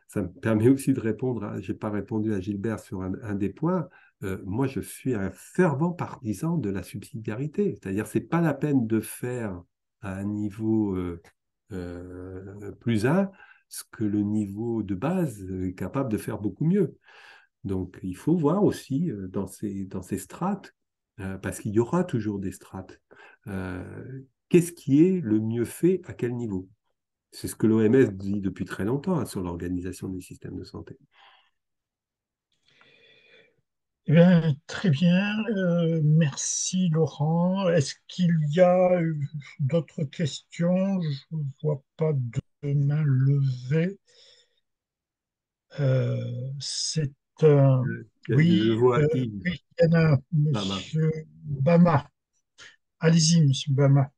ça me permet aussi de répondre, je n'ai pas répondu à Gilbert sur un des points. Moi, je suis un fervent partisan de la subsidiarité. C'est-à-dire, ce n'est pas la peine de faire à un niveau plus un ce que le niveau de base est capable de faire beaucoup mieux. Donc, il faut voir aussi dans ces strates, parce qu'il y aura toujours des strates, qu'est-ce qui est le mieux fait à quel niveau? C'est ce que l'OMS dit depuis très longtemps sur l'organisation des systèmes de santé. Eh bien, très bien, merci Laurent. Est-ce qu'il y a d'autres questions? Je ne vois pas de main levée. C'est un... Je Oui, vois Yves. oui, il y en a, Bama. Monsieur Bama. Allez-y, Monsieur Bama.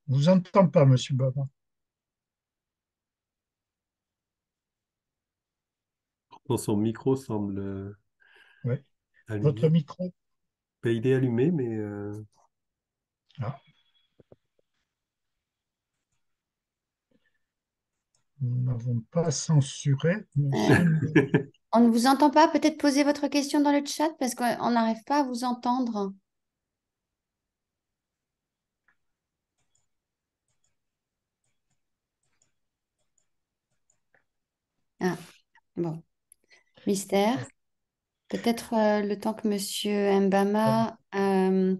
Je vous entends pas, Monsieur Bama. Pourtant, son micro semble Oui. Votre allumé. micro? Ben, il est allumé, mais Ah, nous n'avons pas censuré, Euh, Monsieur. on ne vous entend pas. Peut-être poser votre question dans le chat parce qu'on n'arrive pas à vous entendre. Ah, bon. Mystère. Peut-être le temps que Monsieur Mbama Non,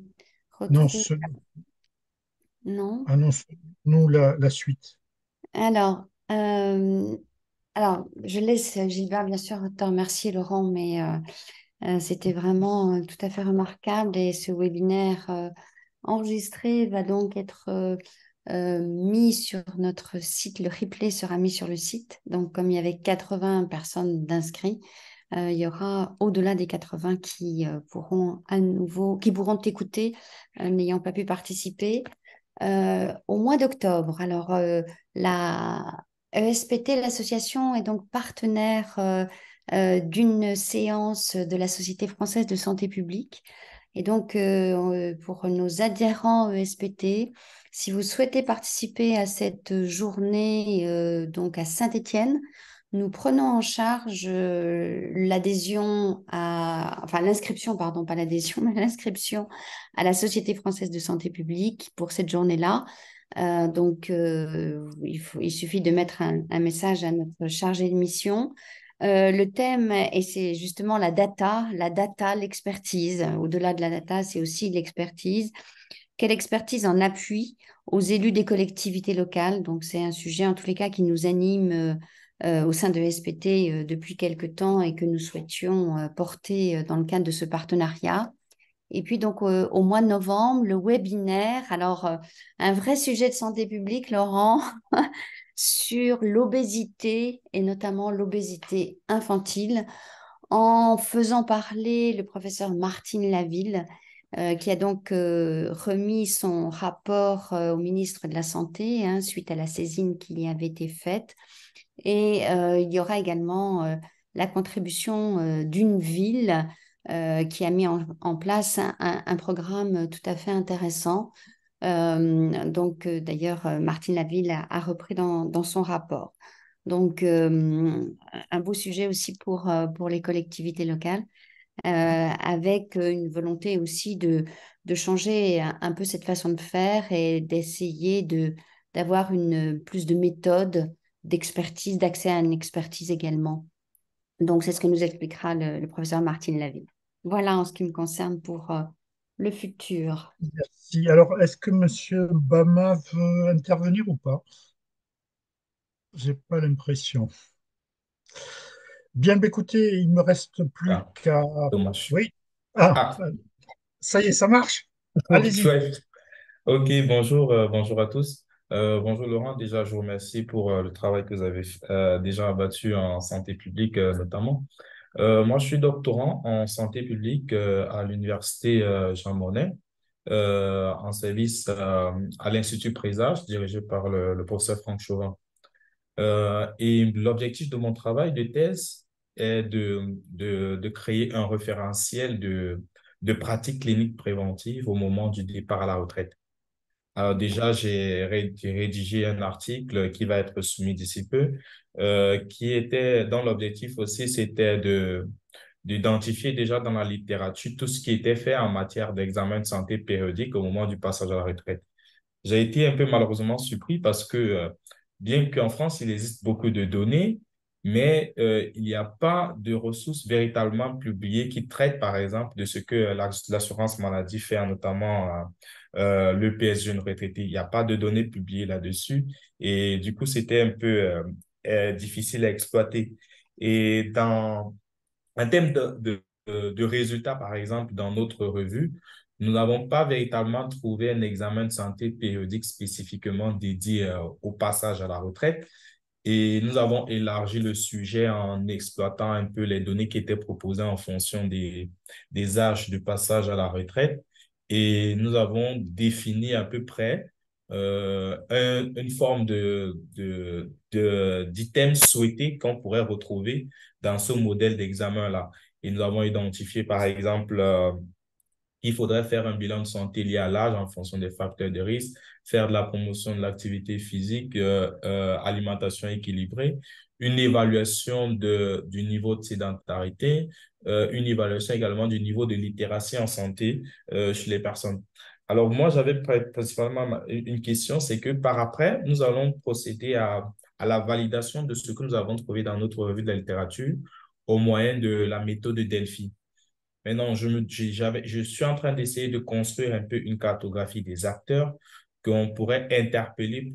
retrouve. Non. annonce-nous la suite. Alors, je laisse Gilbert, bien sûr, te remercier, Laurent, mais c'était vraiment tout à fait remarquable et ce webinaire enregistré va donc être mis sur notre site. Le replay sera mis sur le site. Donc, comme il y avait 80 personnes d'inscrits, il y aura au-delà des 80 qui pourront à nouveau, qui pourront t'écouter n'ayant pas pu participer au mois d'octobre. Alors, la ESPT, l'association, est donc partenaire d'une séance de la Société française de santé publique. Et donc, pour nos adhérents ESPT, si vous souhaitez participer à cette journée donc à Saint-Étienne, nous prenons en charge l'inscription, pardon, pas l'adhésion, mais l'inscription à la Société française de santé publique pour cette journée-là. Donc, il suffit de mettre un message à notre chargé de mission Le thème, et c'est justement la data, l'expertise. Au-delà de la data, c'est aussi l'expertise. Quelle expertise en appui aux élus des collectivités locales? Donc, c'est un sujet, en tous les cas, qui nous anime au sein de SPT depuis quelque temps et que nous souhaitions porter dans le cadre de ce partenariat. Et puis, donc, au mois de novembre, le webinaire. Alors, un vrai sujet de santé publique, Laurent, sur l'obésité et notamment l'obésité infantile, en faisant parler le professeur Martine Laville, qui a donc remis son rapport au ministre de la Santé suite à la saisine qui y avait été faite. Et il y aura également la contribution d'une ville qui a mis en place un programme tout à fait intéressant. Donc, d'ailleurs, Martine Laville a repris dans son rapport. Donc, un beau sujet aussi pour les collectivités locales, avec une volonté aussi de changer un peu cette façon de faire et d'essayer d'avoir plus de méthodes d'expertise, d'accès à une expertise également. Donc, c'est ce que nous expliquera le professeur Martine Laville. Voilà en ce qui me concerne pour le futur. Merci. Alors, est-ce que Monsieur Bama veut intervenir ou pas? J'ai pas l'impression. Bien, bah, écoutez, il me reste plus Ah, qu'à... dommage. Oui. Ah, Ah, ça y est, ça marche. Allez-y. ouais. Ok, bonjour, bonjour à tous. Bonjour Laurent, déjà je vous remercie pour le travail que vous avez déjà abattu en santé publique notamment. Moi, je suis doctorant en santé publique à l'université Jean Monnet, en service à l'Institut Présage, dirigé par le professeur Franck Chauvin. Et l'objectif de mon travail de thèse est de créer un référentiel de pratiques cliniques préventives au moment du départ à la retraite. Alors déjà, j'ai rédigé un article qui va être soumis d'ici peu, qui était, dans l'objectif aussi, c'était d'identifier déjà dans la littérature tout ce qui était fait en matière d'examen de santé périodique au moment du passage à la retraite. J'ai été un peu malheureusement surpris parce que bien qu'en France, il existe beaucoup de données, mais il n'y a pas de ressources véritablement publiées qui traitent, par exemple, de ce que l'assurance maladie fait, notamment le PS jeune retraité. Il n'y a pas de données publiées là-dessus et du coup, c'était un peu difficile à exploiter. Et en termes de résultats, par exemple, dans notre revue, nous n'avons pas véritablement trouvé un examen de santé périodique spécifiquement dédié au passage à la retraite. Et nous avons élargi le sujet en exploitant un peu les données qui étaient proposées en fonction des âges de passage à la retraite. Et nous avons défini à peu près une forme d'items souhaités qu'on pourrait retrouver dans ce modèle d'examen-là. Et nous avons identifié, par exemple, il faudrait faire un bilan de santé lié à l'âge en fonction des facteurs de risque, faire de la promotion de l'activité physique, alimentation équilibrée, une évaluation du niveau de sédentarité, une évaluation également du niveau de littératie en santé chez les personnes. Alors moi, j'avais principalement une question, c'est que par après, nous allons procéder à la validation de ce que nous avons trouvé dans notre revue de la littérature au moyen de la méthode de Delphi. Maintenant, je suis en train d'essayer de construire un peu une cartographie des acteurs qu'on pourrait interpeller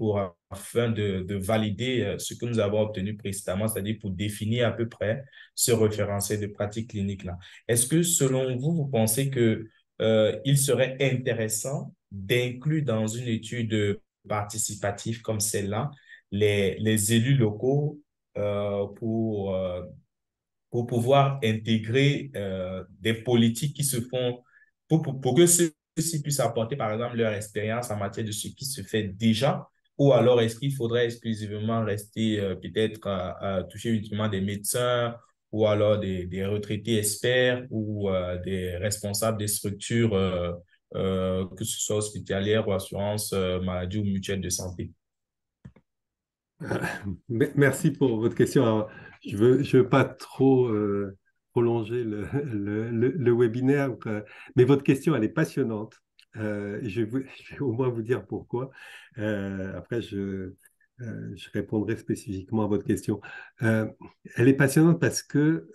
afin de valider ce que nous avons obtenu précédemment, c'est-à-dire pour définir à peu près ce référentiel de pratique clinique-là. Est-ce que, selon vous, vous pensez que, il serait intéressant d'inclure dans une étude participative comme celle-là les élus locaux pour pouvoir intégrer des politiques qui se font, pour que ceux-ci puissent apporter, par exemple, leur expérience en matière de ce qui se fait déjà, ou alors est-ce qu'il faudrait exclusivement rester peut-être à toucher uniquement des médecins, ou alors des retraités experts, ou des responsables des structures, que ce soit hospitalières ou assurance maladie ou mutuelle de santé. Merci pour votre question. Alors, je veux pas trop prolonger le webinaire, mais votre question, elle est passionnante. Je vais au moins vous dire pourquoi. Après, je répondrai spécifiquement à votre question. Euh, Elle est passionnante parce que,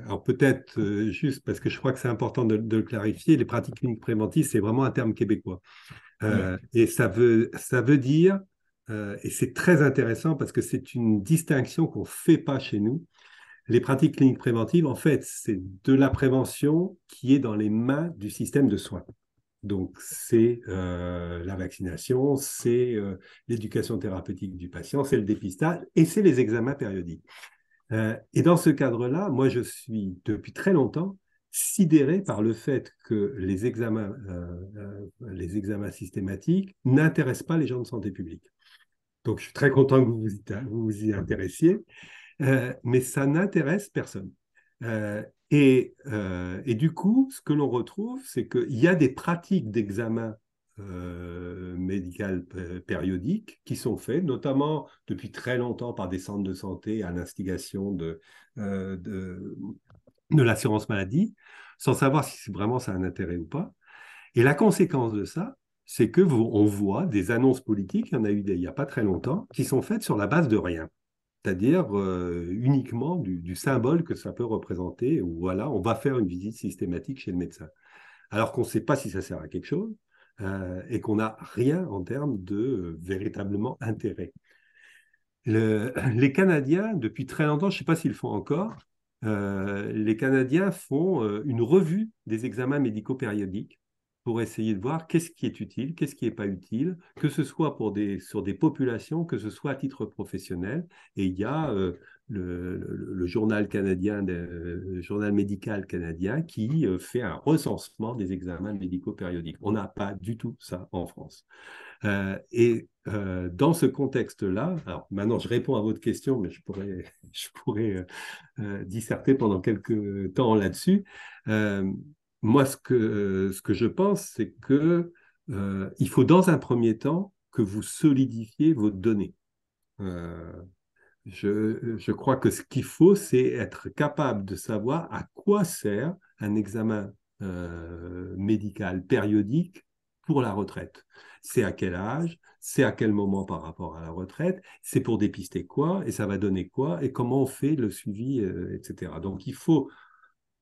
alors peut-être juste parce que je crois que c'est important de le clarifier, les pratiques cliniques préventives, c'est vraiment un terme québécois. Oui, Et ça veut dire, et c'est très intéressant parce que c'est une distinction qu'on ne fait pas chez nous. Les pratiques cliniques préventives, en fait, c'est de la prévention qui est dans les mains du système de soins. Donc, c'est la vaccination, c'est l'éducation thérapeutique du patient, c'est le dépistage et c'est les examens périodiques. Et dans ce cadre-là, moi, je suis depuis très longtemps sidéré par le fait que les examens systématiques n'intéressent pas les gens de santé publique. Donc, je suis très content que vous vous y intéressiez, mais ça n'intéresse personne. Et du coup, ce que l'on retrouve, c'est qu'il y a des pratiques d'examen médical périodiques qui sont faites, notamment depuis très longtemps par des centres de santé à l'instigation euh, de, de l'assurance maladie, sans savoir si vraiment ça a un intérêt ou pas. Et la conséquence de ça, c'est que on voit des annonces politiques, il y en a eu il n'y a pas très longtemps, qui sont faites sur la base de rien, c'est-à-dire uniquement du symbole que ça peut représenter, où voilà, on va faire une visite systématique chez le médecin, alors qu'on ne sait pas si ça sert à quelque chose et qu'on n'a rien en termes de véritablement intérêt. Les Canadiens, depuis très longtemps, je ne sais pas s'ils le font encore, les Canadiens font une revue des examens médicaux périodiques pour essayer de voir qu'est-ce qui est utile, qu'est-ce qui n'est pas utile, que ce soit sur des populations, que ce soit à titre professionnel. Et il y a le journal canadien, le journal médical canadien qui fait un recensement des examens médicaux périodiques. On n'a pas du tout ça en France. Dans ce contexte-là, alors maintenant je réponds à votre question, mais je pourrais disserter pendant quelques temps là-dessus. Moi, ce que je pense, c'est que il faut dans un premier temps que vous solidifiez vos données. Euh, je crois que ce qu'il faut, c'est être capable de savoir à quoi sert un examen médical périodique pour la retraite. C'est à quel âge, c'est à quel moment par rapport à la retraite, c'est pour dépister quoi, et ça va donner quoi, et comment on fait le suivi, etc. Donc il faut,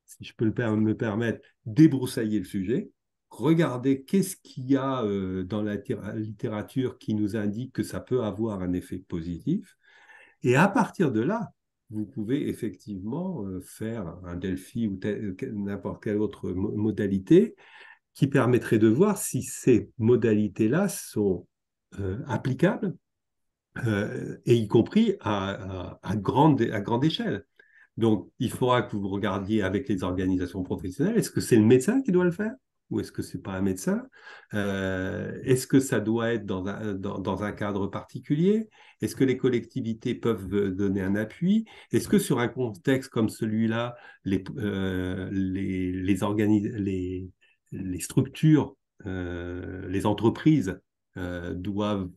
si je peux me permettre, débroussailler le sujet, regarder qu'est-ce qu'il y a dans la littérature qui nous indique que ça peut avoir un effet positif, et à partir de là, vous pouvez effectivement faire un Delphi ou n'importe quelle autre modalité qui permettrait de voir si ces modalités-là sont applicables, et y compris à grande échelle. Donc, il faudra que vous regardiez avec les organisations professionnelles, est-ce que c'est le médecin qui doit le faire ou est-ce que ce n'est pas un médecin? Est-ce que ça doit être dans un cadre particulier? Est-ce que les collectivités peuvent donner un appui? Est-ce que sur un contexte comme celui-là, les structures, les entreprises doivent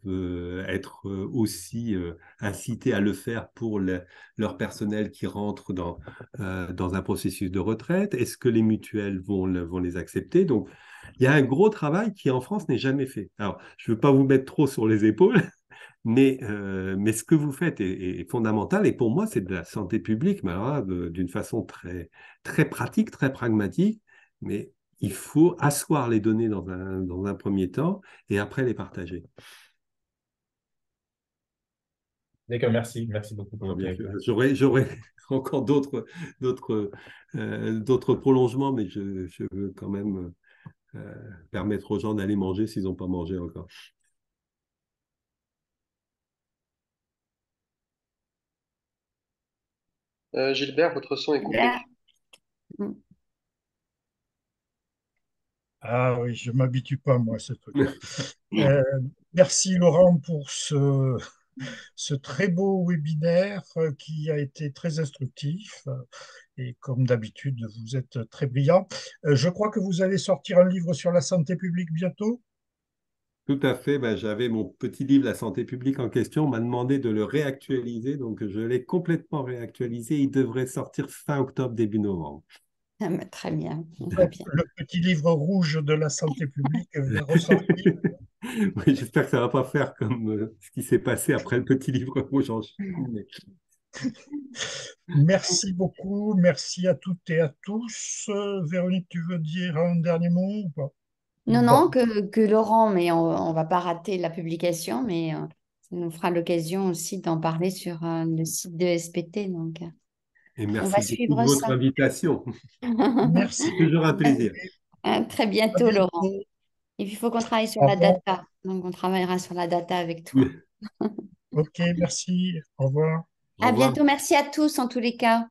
être aussi incitées à le faire pour leur personnel qui rentre dans un processus de retraite? Est-ce que les mutuelles vont les accepter? Donc, il y a un gros travail qui en France n'est jamais fait. Alors, je ne veux pas vous mettre trop sur les épaules, mais ce que vous faites est fondamental. Et pour moi, c'est de la santé publique, mais alors là, d'une façon très, très pratique, très pragmatique. Mais il faut asseoir les données dans un premier temps et après les partager. d'accord, merci. Merci beaucoup pour Alors, votre bien sûr, clarification. j'aurais encore d'autres prolongements, mais je veux quand même permettre aux gens d'aller manger s'ils n'ont pas mangé encore. Gilbert, votre son est coupé. Super. Mm. Ah oui, je ne m'habitue pas, moi, à ce truc-là. Euh, Merci Laurent pour ce très beau webinaire qui a été très instructif. Et comme d'habitude, vous êtes très brillant. Je crois que vous allez sortir un livre sur la santé publique bientôt. Tout à fait. Ben, j'avais mon petit livre La santé publique en question. On m'a demandé de le réactualiser, donc je l'ai complètement réactualisé. Il devrait sortir fin octobre, début novembre. Ah, mais très bien, très Donc, bien. le petit livre rouge de la santé publique va ressortir Oui, j'espère que ça ne va pas faire comme ce qui s'est passé après le petit livre rouge en Chine. Merci beaucoup, merci à toutes et à tous. Véronique, tu veux dire un dernier mot ou pas? Non, Bon, non, que Laurent, mais on va pas rater la publication, mais ça nous fera l'occasion aussi d'en parler sur le site de SPT. Donc, Et on va merci beaucoup de suivre votre ça. invitation. merci C'est toujours un beaucoup plaisir. et À très à bientôt, Laurent. bientôt. Et puis, il faut qu'on travaille sur Au la revoir. data. Donc, on travaillera sur la data avec toi. Ok, merci. Au revoir. Au À revoir. bientôt. Merci à tous en tous les cas.